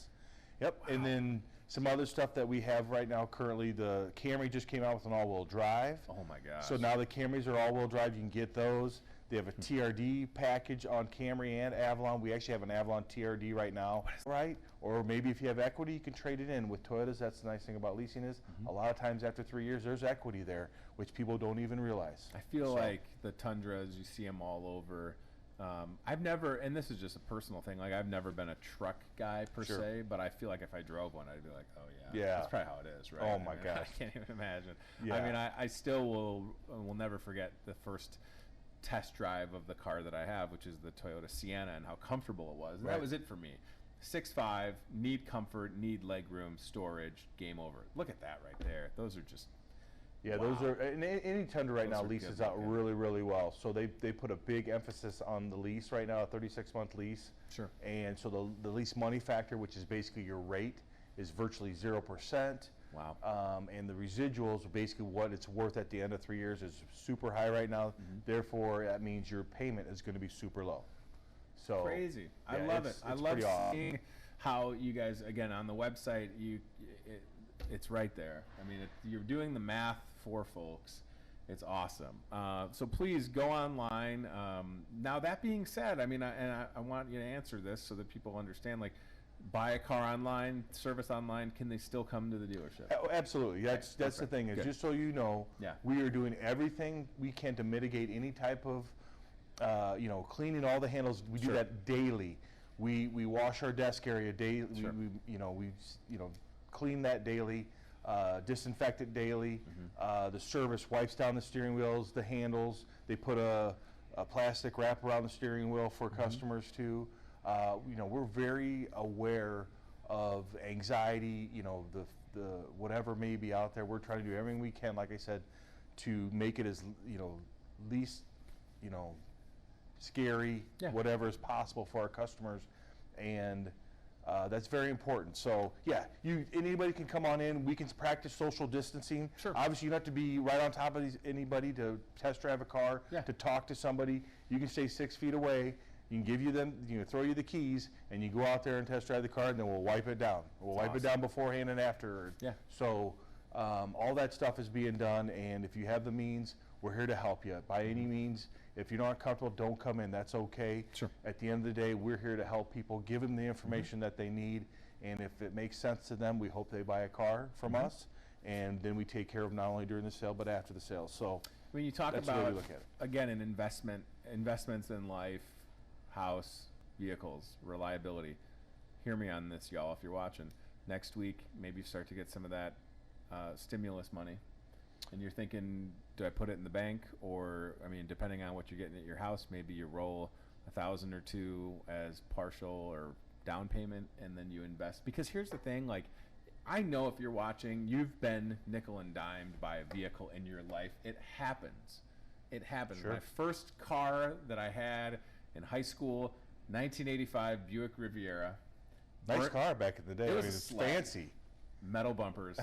[SPEAKER 5] Yep. Wow. And then some other stuff that we have right now currently, the Camry just came out with an all-wheel drive.
[SPEAKER 2] Oh my gosh.
[SPEAKER 5] So now the Camrys are all-wheel drive. You can get those. They have a TRD package on Camry and Avalon. We actually have an Avalon TRD right now, right? Or maybe if you have equity, you can trade it in. With Toyotas, that's the nice thing about leasing is a lot of times after 3 years, there's equity there, which people don't even realize.
[SPEAKER 2] I feel like the Tundras, you see them all over. I've never, and this is just a personal thing, like I've never been a truck guy per se, but I feel like if I drove one, I'd be like, oh yeah, that's probably how it is, right?
[SPEAKER 5] Oh my gosh.
[SPEAKER 2] I can't even imagine. I mean, I still will never forget the first test drive of the car that I have, which is the Toyota Sienna, and how comfortable it was. And that was it for me. 6'5", need comfort, need leg room, storage, game over. Look at that right there. Those are just
[SPEAKER 5] those are, and any Tundra right now leases out really, really well. So they put a big emphasis on the lease right now, a 36-month lease.
[SPEAKER 2] Sure.
[SPEAKER 5] And so the lease money factor, which is basically your rate, is virtually 0%.
[SPEAKER 2] Wow.
[SPEAKER 5] And the residuals, basically what it's worth at the end of 3 years, is super high right now. Therefore, that means your payment is going to be super low. So
[SPEAKER 2] crazy. I love it. I love seeing how you guys, again, on the website, it's right there. I mean, you're doing the math for folks. It's awesome. So please go online. Now, that being said, I mean, I want you to answer this so that people understand, like, buy a car online, service online, can they still come to the dealership?
[SPEAKER 5] Oh, absolutely. That's the thing. Is just so you know, we are doing everything we can to mitigate any type of, cleaning all the handles. We do that daily. We wash our desk area daily. We clean that daily, disinfect it daily. The service wipes down the steering wheels, the handles. They put a plastic wrap around the steering wheel for customers too. We're very aware of anxiety, the whatever may be out there. We're trying to do everything we can, like I said, to make it as, least, scary, whatever is possible for our customers. And that's very important. So anybody can come on in. We can practice social distancing. Sure. Obviously, you don't have to be right on top of anybody to test drive a car, to talk to somebody. You can stay 6 feet away. You can give you them, throw you the keys, and you go out there and test drive the car, and then we'll wipe it down. We'll wipe it down beforehand and after. So all that stuff is being done, and if you have the means, we're here to help you by any means. If you're not comfortable, don't come in. That's okay. Sure. At the end of the day, we're here to help people, give them the information that they need, and if it makes sense to them, we hope they buy a car from us, and then we take care of not only during the sale but after the sale. So
[SPEAKER 2] when you talk about, again, an investments in life, house, vehicles, reliability. Hear me on this, y'all, if you're watching. Next week, maybe you start to get some of that stimulus money. And you're thinking, do I put it in the bank? Or, I mean, depending on what you're getting at your house, maybe you roll $1,000 or $2,000 as partial or down payment, and then you invest. Because here's the thing, like, I know if you're watching, you've been nickel and dimed by a vehicle in your life. It happens. It happens. Sure. My first car that I had in high school, 1985 Buick Riviera.
[SPEAKER 5] Nice car back in the day. It's fancy.
[SPEAKER 2] Metal bumpers.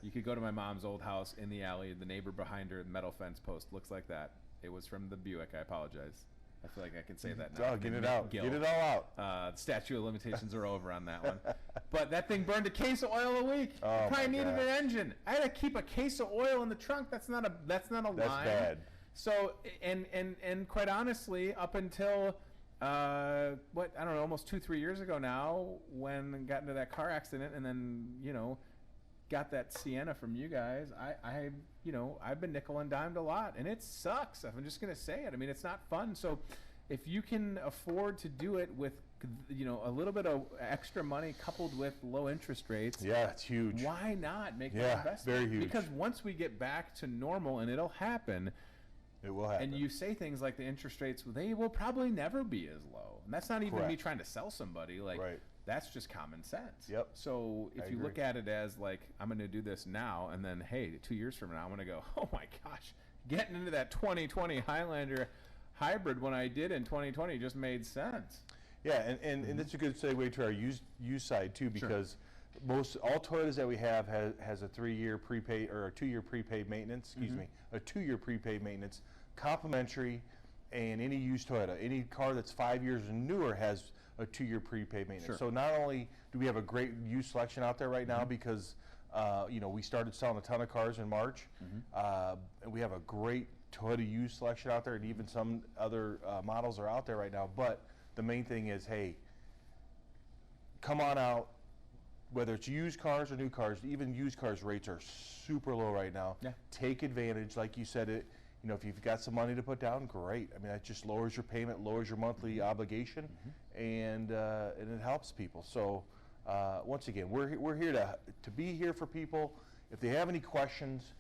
[SPEAKER 2] You could go to my mom's old house in the alley. The neighbor behind her, metal fence post, looks like that. It was from the Buick. I apologize. I feel like I can say that now.
[SPEAKER 5] Oh, get it out. Get it all
[SPEAKER 2] out. The statute of limitations are over on that one. But that thing burned a case of oil a week.
[SPEAKER 5] Oh,
[SPEAKER 2] probably needed an engine. I had to keep a case of oil in the trunk. That's not a line.
[SPEAKER 5] That's bad.
[SPEAKER 2] So, and quite honestly, up until, almost 2-3 years ago now, when I got into that car accident and then, got that Sienna from you guys, I've been nickel and dimed a lot, and it sucks. I'm just going to say it. I mean, it's not fun. So if you can afford to do it with, a little bit of extra money coupled with low interest rates.
[SPEAKER 5] Yeah, it's huge.
[SPEAKER 2] Why not make that investment?
[SPEAKER 5] Very huge.
[SPEAKER 2] Because once we get back to normal, and it'll happen,
[SPEAKER 5] it will happen.
[SPEAKER 2] And you say things like the interest rates, they will probably never be as low. And that's not even me trying to sell somebody. Like, that's just common sense.
[SPEAKER 5] Yep.
[SPEAKER 2] So if you look at it as like, I'm going to do this now, and then, hey, 2 years from now, I'm going to go, oh my gosh, getting into that 2020 Highlander hybrid when I did in 2020 just made sense.
[SPEAKER 5] Yeah, and that's a good segue to our used side too, because all Toyotas that we have has a 3-year prepaid or a 2-year prepaid maintenance. Excuse me, a 2-year prepaid maintenance, complimentary, and any used Toyota, any car that's 5 years and newer has a 2-year prepaid maintenance. So not only do we have a great used selection out there right now because you know, we started selling a ton of cars in March, and we have a great Toyota used selection out there, and even some other models are out there right now. But the main thing is, hey, come on out. Whether it's used cars or new cars, even used cars rates are super low right now. Take advantage, like you said. You know, if you've got some money to put down, great. I mean, that just lowers your payment, lowers your monthly obligation, and it helps people. So once again, we're here to be here for people. If they have any questions,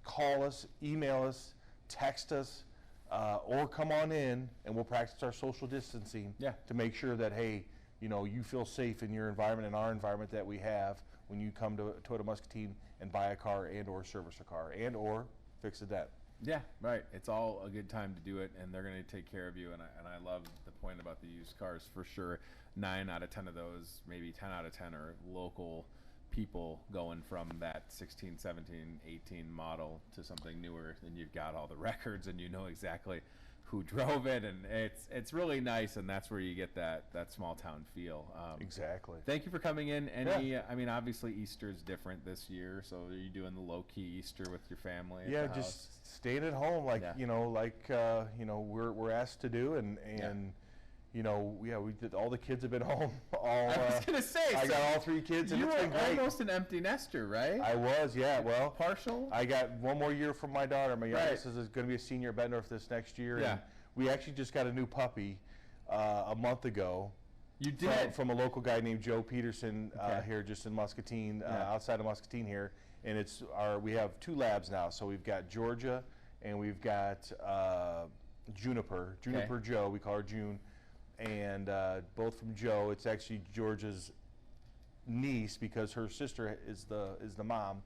[SPEAKER 5] call us, email us, text us, or come on in, and we'll practice our social distancing to make sure that, hey, you know, you feel safe in your environment and our environment that we have when you come to Toyota Muscatine and buy a car and or service a car and or fix a dent.
[SPEAKER 2] Yeah, right. It's all a good time to do it, and they're going to take care of you. And I love the point about the used cars for sure. 9 out of 10 of those, maybe 10 out of 10 are local people going from that 16, 17, 18 model to something newer. And you've got all the records, and you know exactly who drove it, and it's really nice, and that's where you get that small town feel.
[SPEAKER 5] Exactly.
[SPEAKER 2] Thank you for coming in. I mean, obviously Easter is different this year, so are you doing the low key Easter with your family?
[SPEAKER 5] Yeah, just staying at home, like you know, we're asked to do, and you know, we did. All the kids have been home. I
[SPEAKER 2] was gonna say,
[SPEAKER 5] I got all 3 kids, and it's been great.
[SPEAKER 2] You were almost an empty nester, right?
[SPEAKER 5] I was, yeah. Well,
[SPEAKER 2] partial.
[SPEAKER 5] I got 1 more year from my daughter. My youngest is going to be a senior at Bettendorf this next year.
[SPEAKER 2] Yeah.
[SPEAKER 5] And we actually just got a new puppy a month ago.
[SPEAKER 2] You did?
[SPEAKER 5] From a local guy named Joe Peterson here, just in Muscatine, outside of Muscatine here, and we have 2 labs now. So we've got Georgia, and we've got Juniper Joe. We call her June. And both from Joe. It's actually Georgia's niece because her sister is the mom.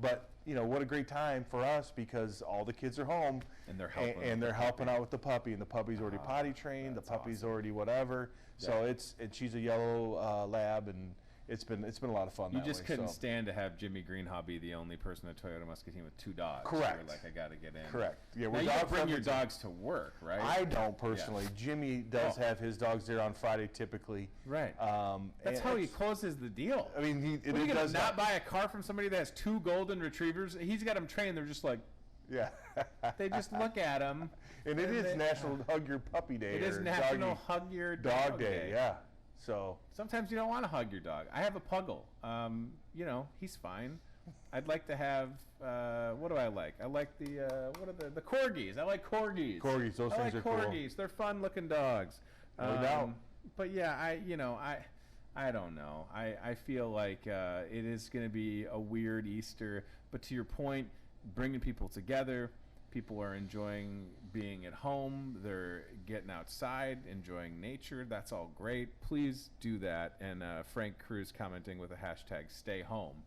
[SPEAKER 5] But you know, what a great time for us because all the kids are home
[SPEAKER 2] and they're helping
[SPEAKER 5] out with the puppy, and the puppy's already potty trained. The puppy's already whatever. So and she's a yellow lab, and it's been a lot of fun.
[SPEAKER 2] You just couldn't stand to have Jimmy Greenhaw be the only person at Toyota Muscatine with 2 dogs.
[SPEAKER 5] Correct.
[SPEAKER 2] You're like, I got to get in.
[SPEAKER 5] Correct. Yeah,
[SPEAKER 2] now you bring your dogs to work, right?
[SPEAKER 5] I don't personally. Jimmy does have his dogs there on Friday typically.
[SPEAKER 2] Right. That's how he closes the deal.
[SPEAKER 5] I mean,
[SPEAKER 2] he does not buy a car from somebody that has 2 golden retrievers. He's got them trained. They're just like, they just look at him.
[SPEAKER 5] And it is National Hug Your Puppy Day.
[SPEAKER 2] It is National Hug Your
[SPEAKER 5] Dog Day. Yeah. So
[SPEAKER 2] sometimes you don't want to hug your dog. I have a puggle. You know, he's fine. I'd like to have what do I like? I like the what are the corgis. I like corgis.
[SPEAKER 5] Corgis, those things are cool.
[SPEAKER 2] Corgis. They're fun-looking dogs.
[SPEAKER 5] No doubt.
[SPEAKER 2] But yeah, I don't know. I feel like it is going to be a weird Easter. But to your point, bringing people together. People are enjoying being at home. They're getting outside, enjoying nature. That's all great. Please do that. And Frank Cruz commenting with a hashtag stay home.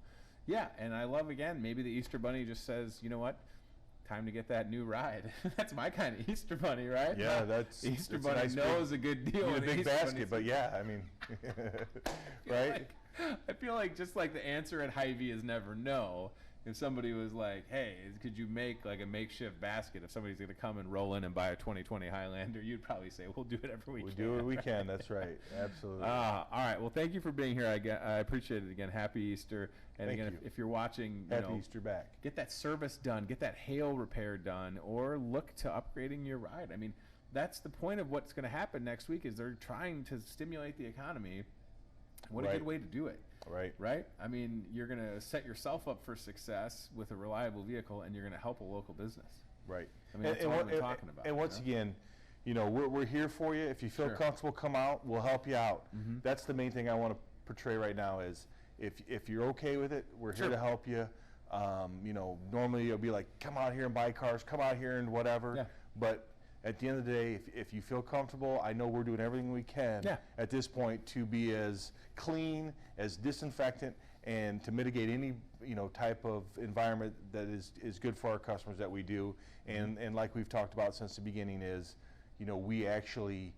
[SPEAKER 2] Yeah, and I love, again, maybe the Easter Bunny just says, you know what? Time to get that new ride. That's my kind of Easter Bunny, right?
[SPEAKER 5] Yeah, that's
[SPEAKER 2] Easter Bunny nice knows a good deal.
[SPEAKER 5] You need a big basket, but yeah, I mean, right?
[SPEAKER 2] I feel like just like the answer at Hy-Vee is never no. If somebody was like, hey, could you make like a makeshift basket if somebody's going to come and roll in and buy a 2020 Highlander, you'd probably say, we'll do whatever we can.
[SPEAKER 5] We'll do what we can. That's right. Absolutely.
[SPEAKER 2] All right. Well, thank you for being here. I appreciate it again. Happy Easter. And
[SPEAKER 5] thank
[SPEAKER 2] again,
[SPEAKER 5] you.
[SPEAKER 2] If you're watching,
[SPEAKER 5] Happy Easter back.
[SPEAKER 2] Get that service done. Get that hail repair done, or look to upgrading your ride. I mean, that's the point of what's going to happen next week is they're trying to stimulate the economy. What a good way to do it. Right? I mean, you're going to set yourself up for success with a reliable vehicle, and you're going to help a local business.
[SPEAKER 5] Right.
[SPEAKER 2] I mean, that's what we're talking about.
[SPEAKER 5] And once again, you know, we're here for you. If you feel comfortable, come out. We'll help you out. That's the main thing I want to portray right now is if you're okay with it, we're here to help you. You know, normally you'll be like, come out here and buy cars, come out here and whatever.
[SPEAKER 2] Yeah.
[SPEAKER 5] But at the end of the day, if you feel comfortable, I know we're doing everything we can at this point to be as clean, as disinfectant, and to mitigate any type of environment that is good for our customers that we do. And like we've talked about since the beginning is, we actually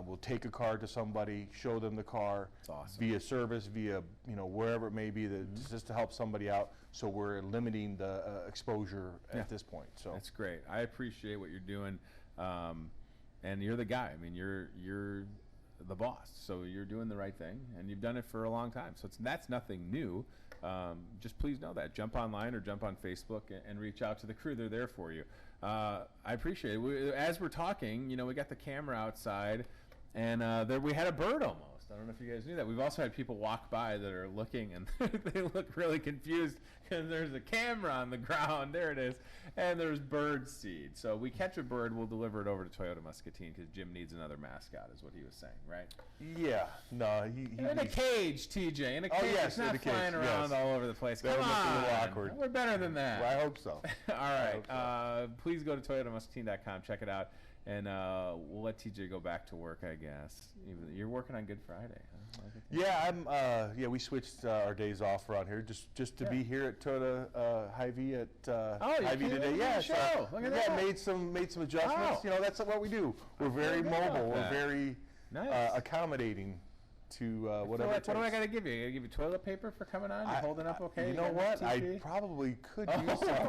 [SPEAKER 5] We'll take a car to somebody, show them the car
[SPEAKER 2] awesome.
[SPEAKER 5] via service, via wherever it may be, just to help somebody out. So we're limiting the exposure at this point. So
[SPEAKER 2] that's great. I appreciate what you're doing, and you're the guy. I mean, you're the boss, so you're doing the right thing, and you've done it for a long time. So that's nothing new. Just please know that. Jump online or jump on Facebook and reach out to the crew. They're there for you. I appreciate it. As we're talking, we got the camera outside, and there we had a bird almost. I don't know if you guys knew that. We've also had people walk by that are looking, and they look really confused because there's a camera on the ground. There it is. And there's bird seed. So we catch a bird, we'll deliver it over to Toyota Muscatine because Jim needs another mascot, is what he was saying, right?
[SPEAKER 5] Yeah. No,
[SPEAKER 2] in a cage, TJ. In a cage.
[SPEAKER 5] Yes,
[SPEAKER 2] it's not
[SPEAKER 5] in a cage,
[SPEAKER 2] flying around all over the place.
[SPEAKER 5] That
[SPEAKER 2] Come
[SPEAKER 5] would look a
[SPEAKER 2] on.
[SPEAKER 5] little awkward.
[SPEAKER 2] We're better than that.
[SPEAKER 5] Well, I hope so.
[SPEAKER 2] All right. Please go to ToyotaMuscatine.com. Check it out. And we'll let TJ go back to work, I guess. You're working on Good Friday, huh?
[SPEAKER 5] Yeah, we switched our days off around here just to be here at Toyota Hy-Vee at Hy-Vee today.
[SPEAKER 2] Yeah, look at that.
[SPEAKER 5] Made some adjustments.
[SPEAKER 2] Oh.
[SPEAKER 5] That's what we do. We're very mobile. We're very
[SPEAKER 2] nice.
[SPEAKER 5] Accommodating to whatever.
[SPEAKER 2] What do I got to give you? I got to give you toilet paper for coming on? You holding up okay?
[SPEAKER 5] You know what? I probably could use some.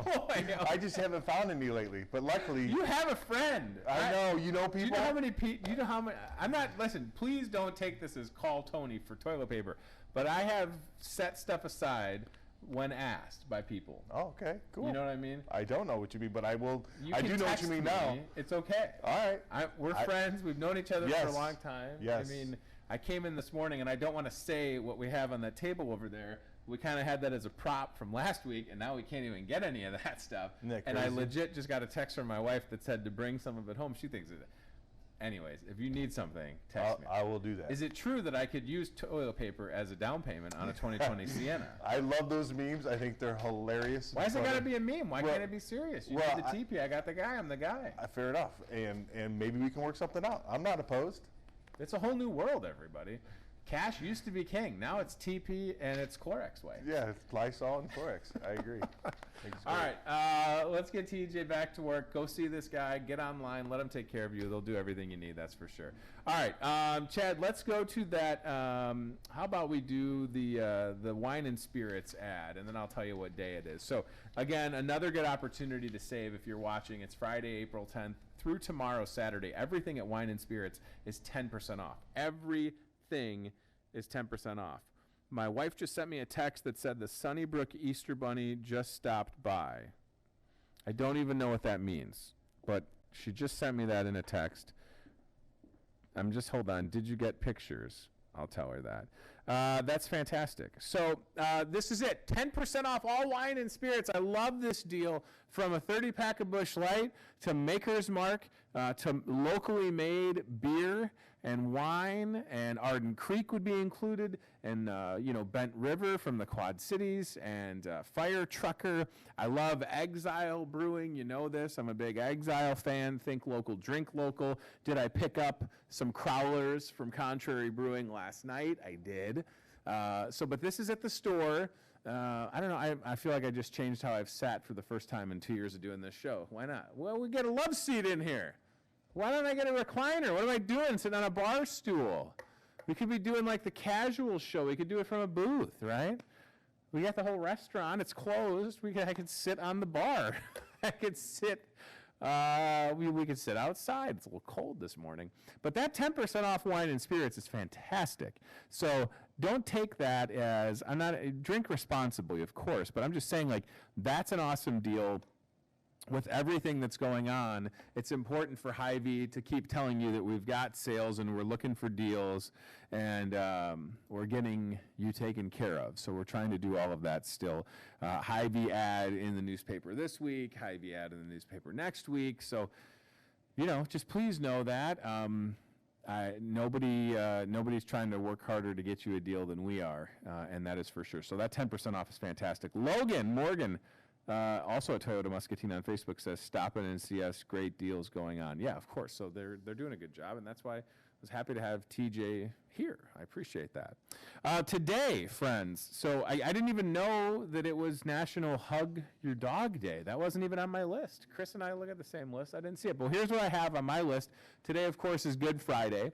[SPEAKER 5] I just haven't found any lately. But luckily,
[SPEAKER 2] you have a friend.
[SPEAKER 5] I know. You know people.
[SPEAKER 2] Do you know how many people? Do you know how many? I'm not. Listen. Please don't take this as call Tony for toilet paper. But I have set stuff aside when asked by people.
[SPEAKER 5] Oh, okay, cool.
[SPEAKER 2] You know what I mean?
[SPEAKER 5] I don't know what you mean, but I will.
[SPEAKER 2] I
[SPEAKER 5] do know what you mean now.
[SPEAKER 2] It's okay.
[SPEAKER 5] All right.
[SPEAKER 2] We're friends. We've known each other for a long time.
[SPEAKER 5] Yes.
[SPEAKER 2] I mean, I came in this morning, and I don't want to say what we have on that table over there. We kind of had that as a prop from last week, and now we can't even get any of that stuff. And I legit just got a text from my wife that said to bring some of it home. She thinks it. Anyways, if you need something, text me.
[SPEAKER 5] I will do that.
[SPEAKER 2] Is it true that I could use toilet paper as a down payment on a 2020 Sienna?
[SPEAKER 5] I love those memes. I think they're hilarious.
[SPEAKER 2] Why is it got to be a meme? Why can't it be serious? You need the TP. I got the guy. I'm the guy.
[SPEAKER 5] Fair enough. And maybe we can work something out. I'm not opposed.
[SPEAKER 2] It's a whole new world, everybody. Cash used to be king. Now it's TP and it's Clorox way.
[SPEAKER 5] Yeah, it's Lysol and Clorox. I agree.
[SPEAKER 2] All right, let's get TJ back to work. Go see this guy. Get online. Let him take care of you. They'll do everything you need, that's for sure. All right, Chad, let's go to that. How about we do the wine and spirits ad, and then I'll tell you what day it is. So, again, another good opportunity to save if you're watching. It's Friday, April 10th through tomorrow, Saturday. Everything at Wine and Spirits is 10% off. Everything is 10% off. My wife just sent me a text that said the Sunnybrook Easter Bunny just stopped by. I don't even know what that means, but she just sent me that in a text. Hold on. Did you get pictures? I'll tell her that. That's fantastic. So this is it. 10% off all wine and spirits. I love this deal. From a 30-pack of Busch Light to Maker's Mark to locally made beer and wine, and Arden Creek would be included, and Bent River from the Quad Cities, and Fire Trucker. I love Exile Brewing. You know this. I'm a big Exile fan. Think local, drink local. Did I pick up some Crowlers from Contrary Brewing last night? I did. But this is at the store. I don't know. I feel like I just changed how I've sat for the first time in 2 years of doing this show. Why not? Well, we get a love seat in here. Why don't I get a recliner? What am I doing sitting on a bar stool? We could be doing like the casual show. We could do it from a booth, right? We got the whole restaurant. It's closed. I could sit on the bar. I could sit. We could sit outside. It's a little cold this morning. But that 10% off wine and spirits is fantastic. So don't take that as, drink responsibly, of course, but I'm just saying, like, that's an awesome deal. With everything that's going on, it's important for Hy-Vee to keep telling you that we've got sales and we're looking for deals, and we're getting you taken care of. So we're trying to do all of that still. Hy-Vee ad in the newspaper this week, Hy-Vee ad in the newspaper next week. So, just please know that. Nobody's trying to work harder to get you a deal than we are, and that is for sure. So that 10% off is fantastic. Logan Morgan, also at Toyota Muscatine on Facebook, says, stop in and see us. Great deals going on. Yeah, of course. So they're doing a good job, and that's why was happy to have TJ here. I appreciate that. Today, friends, so I didn't even know that it was National Hug Your Dog Day. That wasn't even on my list. Chris and I look at the same list. I didn't see it. But here's what I have on my list. Today, of course, is Good Friday.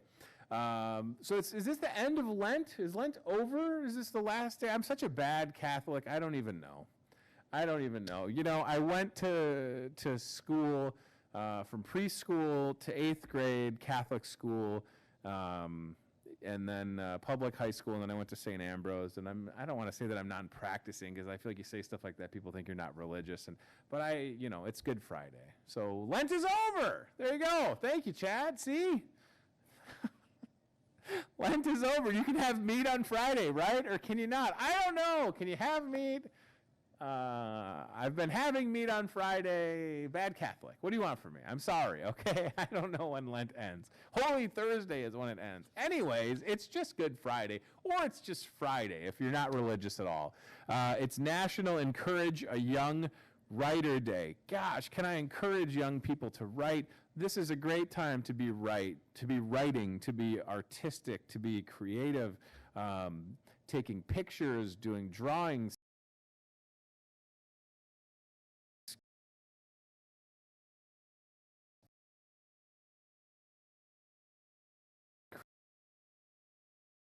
[SPEAKER 2] So is this the end of Lent? Is Lent over? Is this the last day? I'm such a bad Catholic. I don't even know. You know, I went to school from preschool to 8th grade, Catholic school, and then public high school, and then I went to St. Ambrose. And I don't want to say that I'm not practicing, because I feel like you say stuff like that, people think you're not religious. But you know, it's Good Friday. So Lent is over. There you go. Thank you, Chad. See? Lent is over. You can have meat on Friday, right? Or can you not? I don't know. Can you have meat? I've been having meat on Friday. Bad Catholic. What do you want from me? I'm sorry, okay? I don't know when Lent ends. Holy Thursday is when it ends. Anyways, it's just Good Friday, or it's just Friday if you're not religious at all. It's National Encourage a Young Writer Day. Gosh, can I encourage young people to write? This is a great time to be writing, to be artistic, to be creative, taking pictures, doing drawings.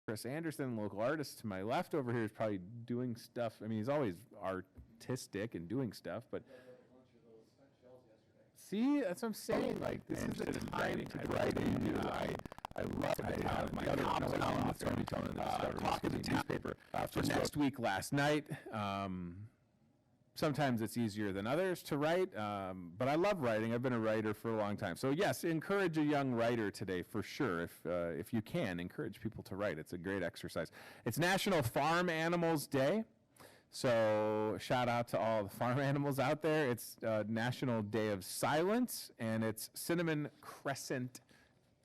[SPEAKER 2] Chris Anderson, local artist to my left over here, is probably doing stuff. I mean, he's always artistic and doing stuff, but see, that's what I'm saying. Like, this is the time to writing. I love it. I have my other column, Tony Tone, in the Talk of the Newspaper for next week last night. Sometimes it's easier than others to write, but I love writing. I've been a writer for a long time. So yes, encourage a young writer today for sure. If you can, encourage people to write. It's a great exercise. It's National Farm Animals Day. So shout out to all the farm animals out there. It's National Day of Silence, and it's Cinnamon Crescent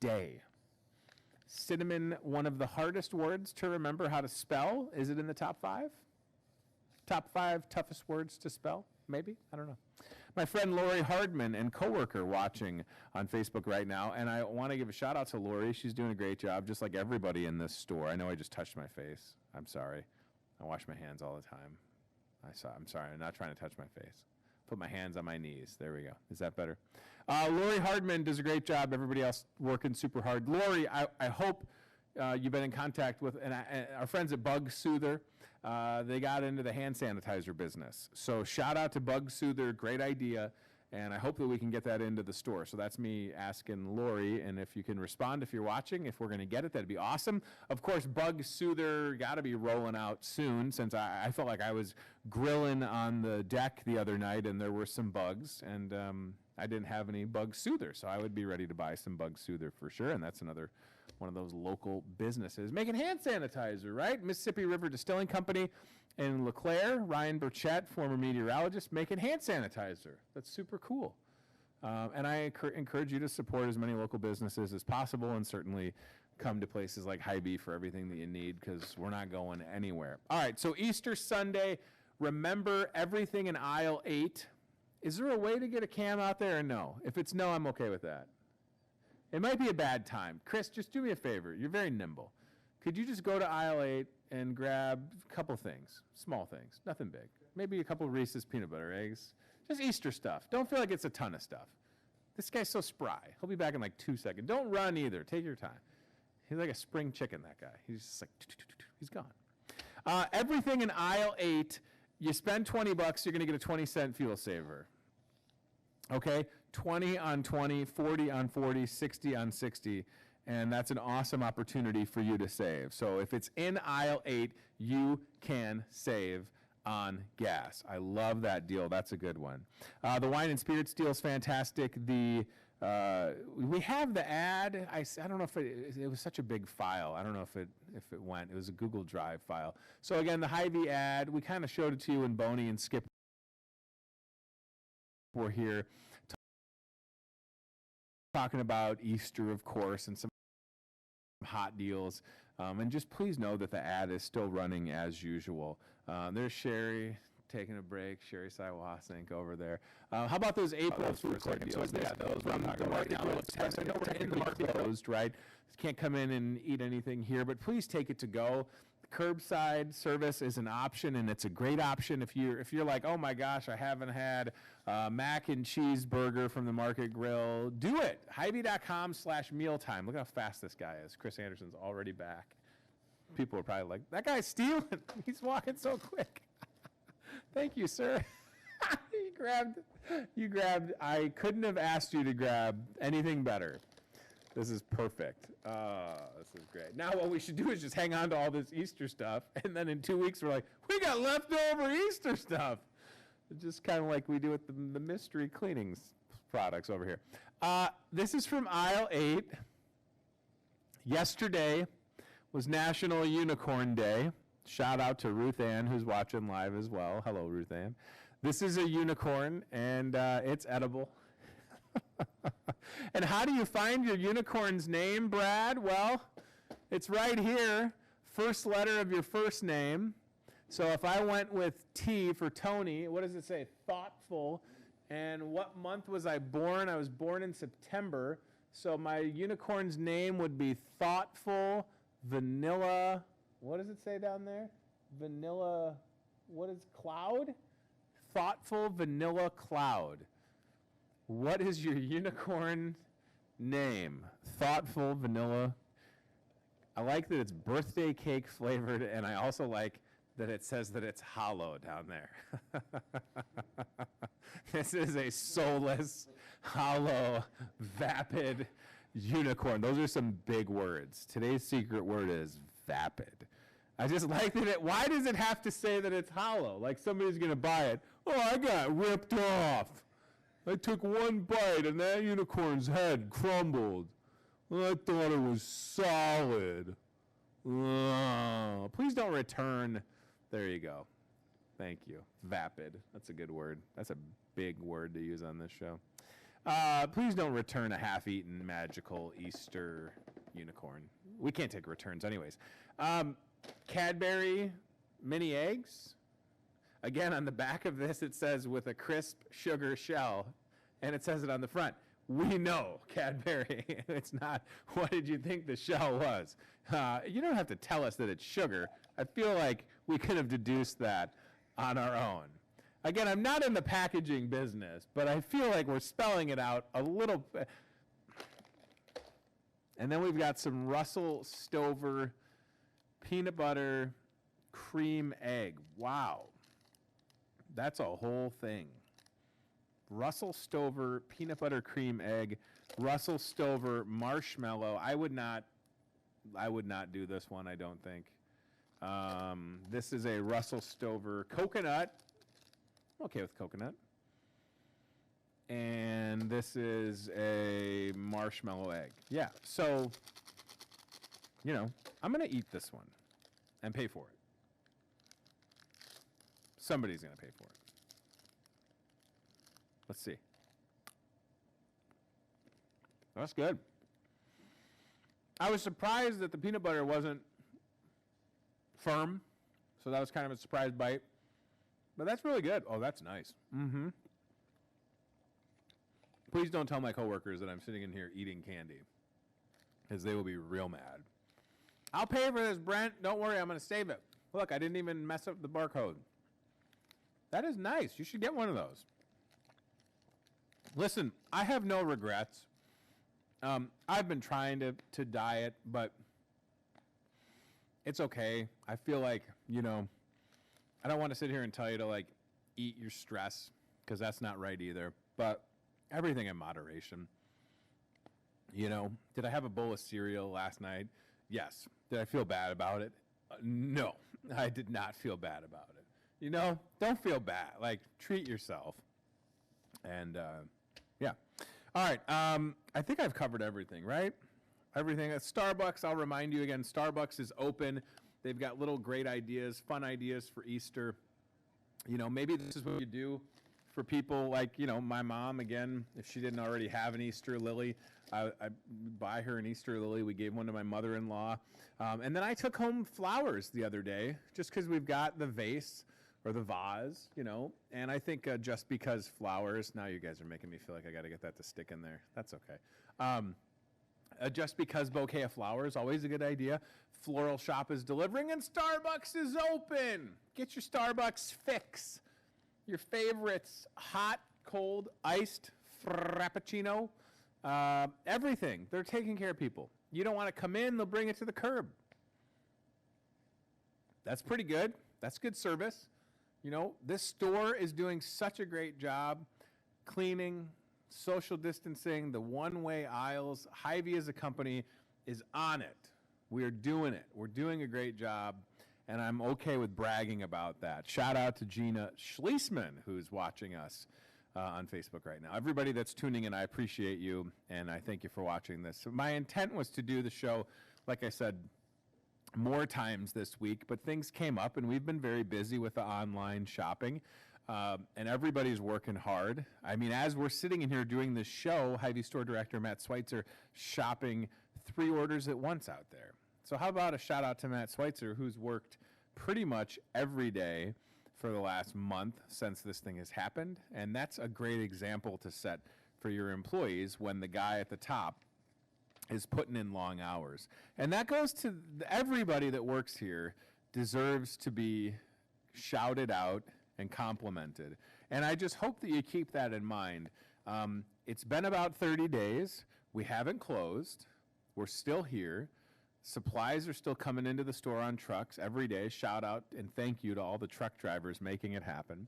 [SPEAKER 2] Day. Cinnamon, one of the hardest words to remember how to spell. Is it in the top 5? Top 5 toughest words to spell? Maybe? I don't know. My friend Lori Hardman and coworker watching on Facebook right now, and I want to give a shout out to Lori. She's doing a great job, just like everybody in this store. I know I just touched my face. I'm sorry. I wash my hands all the time. I'm sorry. I'm not trying to touch my face. Put my hands on my knees. There we go. Is that better? Lori Hardman does a great job. Everybody else working super hard. Lori, I hope you've been in contact with our friends at Bug Soother. They got into the hand sanitizer business. So shout out to Bug Soother. Great idea. And I hope that we can get that into the store. So that's me asking Lori, and if you can respond if you're watching, if we're going to get it, that'd be awesome. Of course, Bug Soother got to be rolling out soon, since I felt like I was grilling on the deck the other night and there were some bugs, and I didn't have any Bug Soother, so I would be ready to buy some Bug Soother for sure. And that's another one of those local businesses making hand sanitizer, right? Mississippi River Distilling Company in LeClaire, Ryan Burchett, former meteorologist, making hand sanitizer. That's super cool. And I encourage you to support as many local businesses as possible, and certainly come to places like Hy-Vee for everything that you need, because we're not going anywhere. All right, so Easter Sunday, remember everything in aisle 8. Is there a way to get a cam out there or no? If it's no, I'm okay with that. It might be a bad time. Chris, just do me a favor. You're very nimble. Could you just go to aisle 8 and grab a couple things, small things, nothing big. Maybe a couple Reese's peanut butter eggs, just Easter stuff. Don't feel like it's a ton of stuff. This guy's so spry. He'll be back in like 2 seconds. Don't run either. Take your time. He's like a spring chicken, that guy. He's just like, he's gone. Everything in aisle 8, you spend $20, you're going to get a 20-cent fuel saver. Okay? 20 on 20, 40 on 40, 60 on 60. And that's an awesome opportunity for you to save. So if it's in aisle 8, you can save on gas. I love that deal. That's a good one. The wine and spirits deal is fantastic. We have the ad. I don't know if it was such a big file. I don't know if it went. It was a Google Drive file. So again, the Hy-Vee ad, we kind of showed it to you when Boney and Skip were here talking about Easter, of course, and some hot deals. And just please know that the ad is still running as usual. There's Sherry taking a break. Sherry Siwasink over there. How about those April food court deals? Yeah, those from the market grill test. I know we're in the market closed, right? Can't come in and eat anything here, but please take it to go. Curbside service is an option, and it's a great option if you're like, oh my gosh, I haven't had mac and cheese burger from the Market Grill. Do it. Hy-Vee.com/mealtime. Look how fast this guy is. Chris Anderson's already back. People are probably like, that guy's stealing. He's walking so quick. Thank you, sir. You grabbed. I couldn't have asked you to grab anything better. This is perfect. This is great. Now what we should do is just hang on to all this Easter stuff, and then in 2 weeks we're like, we got leftover Easter stuff. Just kind of like we do with the mystery cleaning products over here. This is from aisle 8. Yesterday was National Unicorn Day. Shout out to Ruth Ann, who's watching live as well. Hello, Ruth Ann. This is a unicorn, and it's edible. And how do you find your unicorn's name, Brad? Well, it's right here, first letter of your first name. So if I went with T for Tony, what does it say? Thoughtful. And what month was I born? I was born in September. So my unicorn's name would be Thoughtful Vanilla. What does it say down there? Vanilla, what is Cloud? Thoughtful Vanilla Cloud. What is your unicorn name? Thoughtful Vanilla. I like that it's birthday cake flavored, and I also like that it says that it's hollow down there. This is a soulless, hollow, vapid unicorn. Those are some big words. Today's secret word is vapid. I just like that why does it have to say that it's hollow? Like somebody's going to buy it. Oh, I got ripped off. I took one bite and that unicorn's head crumbled. I thought it was solid. Please don't return. There you go. Thank you. Vapid. That's a good word. That's a big word to use on this show. Please don't return a half-eaten magical Easter unicorn. We can't take returns anyways. Cadbury mini eggs. Again, on the back of this, it says with a crisp sugar shell, and it says it on the front. We know, Cadbury. It's not, what did you think the shell was? You don't have to tell us that it's sugar. I feel like we could have deduced that on our own. Again, I'm not in the packaging business, but I feel like we're spelling it out a little bit. And then we've got some Russell Stover peanut butter cream egg. Wow. That's a whole thing. Russell Stover peanut butter cream egg, Russell Stover marshmallow. I would not do this one, I don't think. This is a Russell Stover coconut. I'm okay with coconut. And this is a marshmallow egg. Yeah, so, you know, I'm going to eat this one and pay for it. Somebody's going to pay for it. Let's see. That's good. I was surprised that the peanut butter wasn't firm, so that was kind of a surprise bite. But that's really good. Oh, that's nice. Mm-hmm. Please don't tell my coworkers that I'm sitting in here eating candy, because they will be real mad. I'll pay for this, Brent. Don't worry, I'm going to save it. Look, I didn't even mess up the barcode. That is nice. You should get one of those. Listen, I have no regrets. I've been trying to diet, but it's okay. I feel like, you know, I don't want to sit here and tell you to, like, eat your stress, because that's not right either. But everything in moderation. You know, did I have a bowl of cereal last night? Yes. Did I feel bad about it? No, I did not feel bad about it. You know, don't feel bad. Like, treat yourself. And, yeah. All right. I think I've covered everything, right? Everything. At Starbucks, I'll remind you again, Starbucks is open. They've got little great ideas, fun ideas for Easter. You know, maybe this is what you do for people like, you know, my mom, again, if she didn't already have an Easter lily, I buy her an Easter lily. We gave one to my mother-in-law. And then I took home flowers the other day, just because we've got the vase or the vase, you know. And I think just because flowers, now you guys are making me feel like I got to get that to stick in there. That's okay. Just because bouquet of flowers, always a good idea. Floral Shop is delivering and Starbucks is open. Get your Starbucks fix. Your favorites, hot, cold, iced, frappuccino, everything. They're taking care of people. You don't want to come in, they'll bring it to the curb. That's pretty good. That's good service. You know, this store is doing such a great job cleaning, social distancing, the one-way aisles. Hy-Vee as a company is on it. We are doing it. We're doing a great job, and I'm okay with bragging about that. Shout out to Gina Schlesman, who's watching us on Facebook right now. Everybody that's tuning in, I appreciate you, and I thank you for watching this. So my intent was to do the show, like I said, more times this week, but things came up, and we've been very busy with the online shopping, and everybody's working hard. I mean, as we're sitting in here doing this show, Hy-Vee store director Matt Schweitzer shopping 3 orders at once out there. So how about a shout out to Matt Schweitzer, who's worked pretty much every day for the last month since this thing has happened, and that's a great example to set for your employees when the guy at the top is putting in long hours. And that goes to everybody that works here deserves to be shouted out and complimented. And I just hope that you keep that in mind. It's been about 30 days. We haven't closed. We're still here. Supplies are still coming into the store on trucks every day. Shout out and thank you to all the truck drivers making it happen.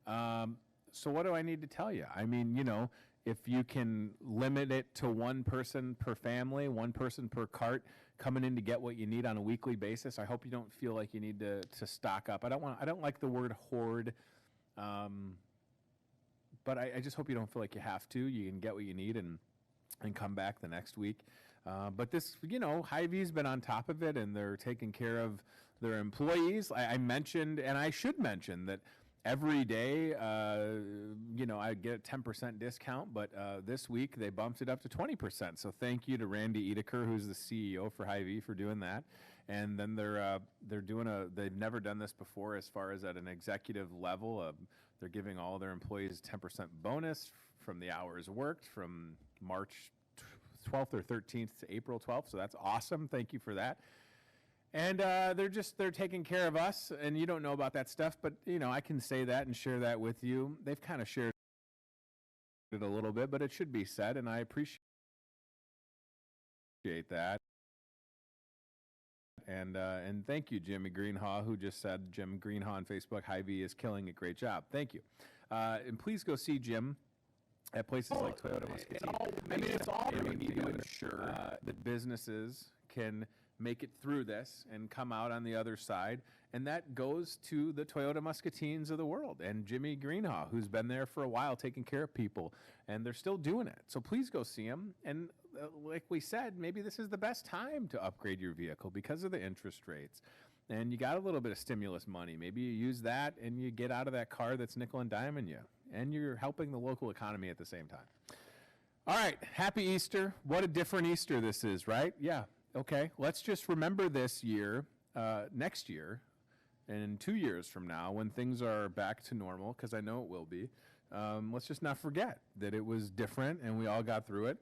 [SPEAKER 2] So what do I need to tell you? I mean, you know, if you can limit it to 1 person per family, 1 person per cart coming in to get what you need on a weekly basis, I hope you don't feel like you need to stock up. I don't like the word hoard, but I just hope you don't feel like you have to. You can get what you need and come back the next week. But this, you know, Hy-Vee's been on top of it, and they're taking care of their employees. I mentioned, and I should mention, that every day, you know, I get a 10% discount, but this week they bumped it up to 20%. So thank you to Randy Edeker, who's the CEO for Hy-Vee, for doing that. And then they're doing they've never done this before as far as at an executive level. They're giving all their employees 10% bonus from the hours worked from March 12th or 13th to April 12th. So that's awesome. Thank you for that. And they're taking care of us, and you don't know about that stuff, but you know, I can say that and share that with you. They've kind of shared it a little bit, but it should be said, and I appreciate that. And thank you, Jimmy Greenhaw, who just said, Jim Greenhaw on Facebook, Hy-Vee is killing it. Great job. Thank you. And please go see Jim at places like Toyota Muscatine. It's all we need to ensure that businesses can make it through this and come out on the other side. And that goes to the Toyota Muscatines of the world and Jimmy Greenhaw, who's been there for a while taking care of people, and they're still doing it. So please go see them. And like we said, maybe this is the best time to upgrade your vehicle because of the interest rates. And you got a little bit of stimulus money. Maybe you use that and you get out of that car that's nickel and diming you. And you're helping the local economy at the same time. All right, happy Easter. What a different Easter this is, right? Yeah. Okay, let's just remember this year, next year, and 2 years from now when things are back to normal, because I know it will be. Let's just not forget that it was different and we all got through it.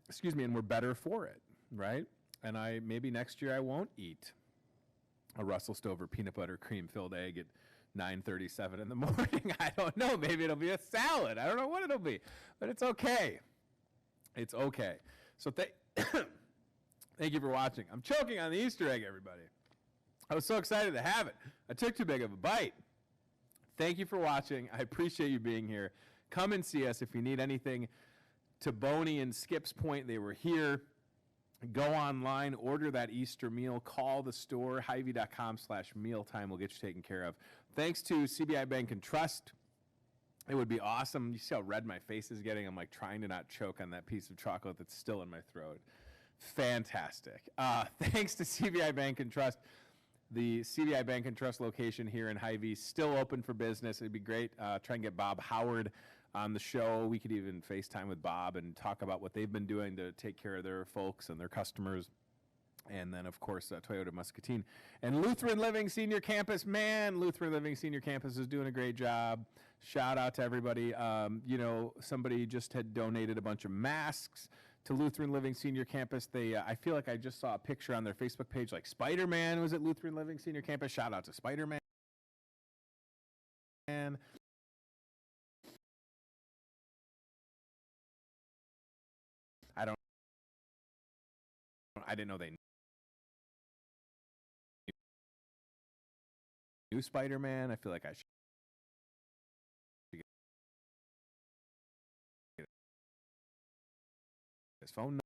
[SPEAKER 2] Excuse me, and we're better for it, right? And maybe next year I won't eat a Russell Stover peanut butter cream filled egg at 9:37 in the morning. I don't know. Maybe it'll be a salad. I don't know what it'll be, but it's okay. It's okay. So thank you for watching. I'm choking on the Easter egg, everybody. I was so excited to have it. I took too big of a bite. Thank you for watching. I appreciate you being here. Come and see us if you need anything. To Boney and Skip's point, they were here. Go online, order that Easter meal, call the store, Hy-Vee.com/mealtime will get you taken care of. Thanks to CBI Bank and Trust. It would be awesome. You see how red my face is getting? I'm like trying to not choke on that piece of chocolate that's still in my throat. Fantastic. Thanks to CBI Bank and Trust. The CBI Bank and Trust location here in Hy-Vee still open for business. It'd be great. Try and get Bob Howard on the show. We could even FaceTime with Bob and talk about what they've been doing to take care of their folks and their customers. And then, of course, Toyota Muscatine. And Lutheran Living Senior Campus, man, Lutheran Living Senior Campus is doing a great job. Shout out to everybody. You know, somebody just had donated a bunch of masks to Lutheran Living Senior Campus. I feel like I just saw a picture on their Facebook page, like Spider-Man was at Lutheran Living Senior Campus. Shout out to Spider-Man. I didn't know they knew Spider-Man. I feel like I should get his phone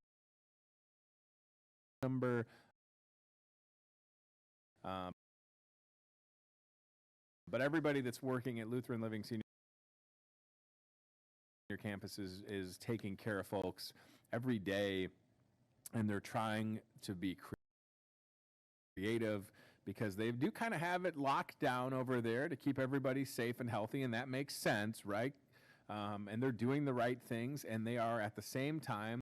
[SPEAKER 2] number. But everybody that's working at Lutheran Living Senior Campus is taking care of folks every day, and they're trying to be creative because they do kind of have it locked down over there to keep everybody safe and healthy, and that makes sense, right? And they're doing the right things, and they are at the same time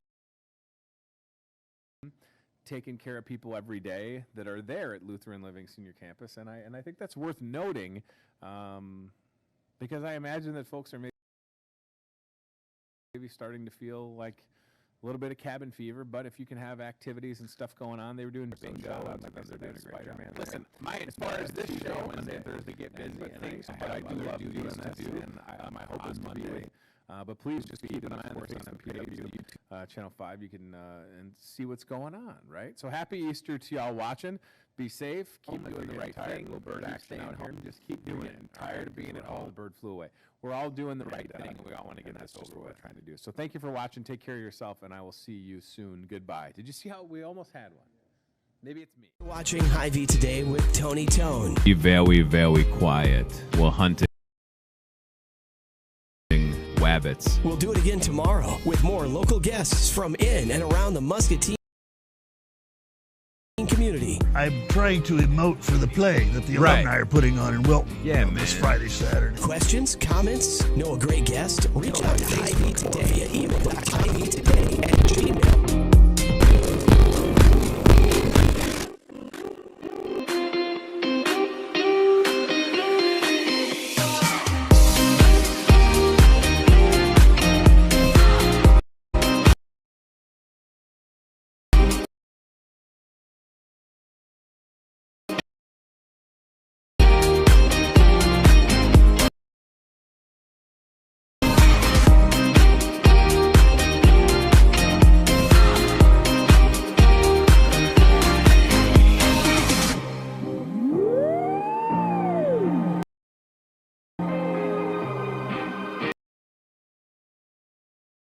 [SPEAKER 2] taking care of people every day that are there at Lutheran Living Senior Campus, and I think that's worth noting, because I imagine that folks are maybe starting to feel like a little bit of cabin fever, but if you can have activities and stuff going on, they were doing bingo. They're doing a great job. Listen, as far as this show, Monday and Thursday get busy and things, but I do love these to do, and my hope is Monday. But please just keep an eye on the Facebook page, Channel 5. You can and see what's going on, right? So happy Easter to y'all watching. Be safe. Keep doing the right thing. Little bird staying at home. Just keep doing it. I'm tired of being at home. The bird flew away. We're all doing the right thing. We all want to get this over with. What we're trying to do. So thank you for watching. Take care of yourself, and I will see you soon. Goodbye. Did you see how we almost had one? Maybe it's me.
[SPEAKER 1] Watching Hy-Vee Today with Tony Tone.
[SPEAKER 6] Be very, very quiet. We're hunting wabbits.
[SPEAKER 1] We'll do it again tomorrow with more local guests from in and around the Muscatine community.
[SPEAKER 7] I'm trying to emote for the play that the alumni are putting on in Wilton this Friday, Saturday.
[SPEAKER 1] Questions, comments, know a great guest? Reach out to Hy-Vee Today at email.hyveetoday@gmail.com.